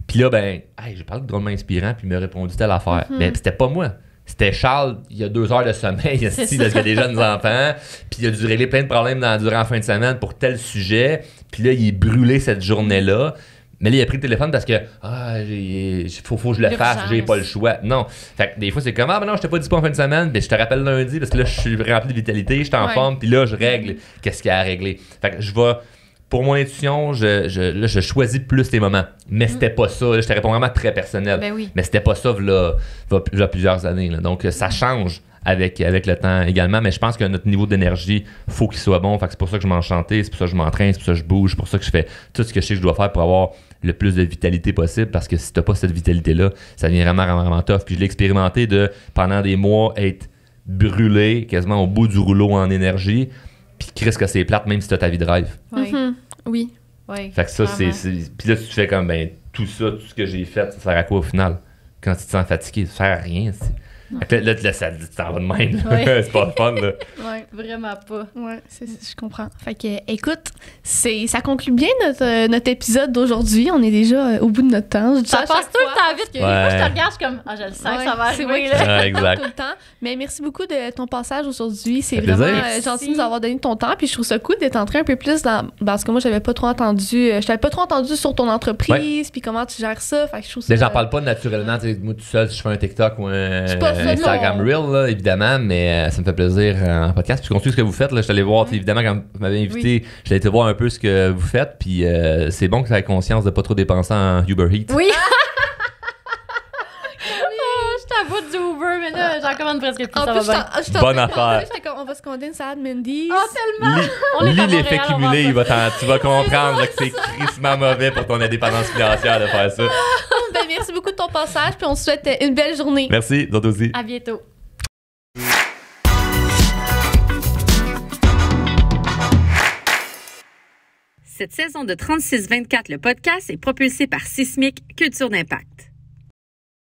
Puis là, j'ai parlé de drôlement inspirant, puis il m'a répondu telle affaire. Mais c'était pas moi. C'était Charles, il y a 2 heures de sommeil, parce qu'il y a des jeunes enfants, puis il a dû régler plein de problèmes durant la fin de semaine pour tel sujet, puis là, il est brûlé cette journée-là. Mais là, il a pris le téléphone parce que faut que je le fasse, j'ai pas le choix. Non. Fait que des fois, c'est comme non, je t'ai pas dit pas en fin de semaine, mais je te rappelle lundi parce que là, je suis rempli de vitalité, je suis en forme, puis là, je règle qu'est-ce qu'il y a à régler. Fait que je vais. Pour mon intuition, je choisis plus les moments. Mais c'était pas ça. Là, je te réponds vraiment très personnel. Mais c'était pas ça il y a plusieurs années. Là. Donc, ça change avec le temps également. Mais je pense que notre niveau d'énergie, faut qu'il soit bon. Fait que c'est pour ça que je m'enchante, c'est pour ça que je m'entraîne, c'est pour ça que je bouge, c'est pour ça que je fais tout ce que je sais que je dois faire pour avoir le plus de vitalité possible. Parce que si t'as pas cette vitalité-là, ça devient vraiment, vraiment, vraiment tough. Puis je l'ai expérimenté pendant des mois, être brûlé quasiment au bout du rouleau en énergie. Puis Chris, que c'est plate, même si t'as ta vie de rêve. Oui. Fait que ça, c'est. Puis là, tu fais comme, tout ça, tout ce que j'ai fait, ça sert à quoi au final? Quand tu te sens fatigué, ça sert à rien. Là, ça t'en va de même. C'est pas fun, là. Oui, vraiment pas. Ouais, je comprends. Fait que, écoute, ça conclut bien notre épisode d'aujourd'hui. On est déjà au bout de notre temps. Ça passe tout le temps vite. Des fois, je te regarde, je suis comme, je le sens que ça va arriver. Là. Exact. Tout le temps. Mais merci beaucoup de ton passage aujourd'hui. C'est vraiment gentil de nous avoir donné ton temps. Puis je trouve ça cool d'être entré un peu plus dans. Parce que moi, je t'avais pas trop entendu sur ton entreprise, puis comment tu gères ça. Fait que je trouve ça. Mais j'en parle pas naturellement. Moi, tout seul, si je fais un TikTok ou un Instagram Reel, là, évidemment, mais ça me fait plaisir en podcast. Puis je continue ce que vous faites. Là, je suis allé voir, évidemment, quand vous m'avez invité, je suis allé voir un peu ce que vous faites. Puis c'est bon que tu aies conscience de pas trop dépenser en Uber Eats. Oui! Je t'avoue du Uber, mais là, j'en commande presque plus. Ça va bien. Bonne affaire. On va se commander une salade Mendy's. Oh, tellement! Lis l'effet cumulé, tu vas comprendre que c'est crissement mauvais pour ton indépendance financière de faire ça. Merci beaucoup de ton passage, puis on te souhaite une belle journée. Merci, d'autres aussi. À bientôt. Cette saison de 36-24, le podcast est propulsé par Sismic Culture d'Impact.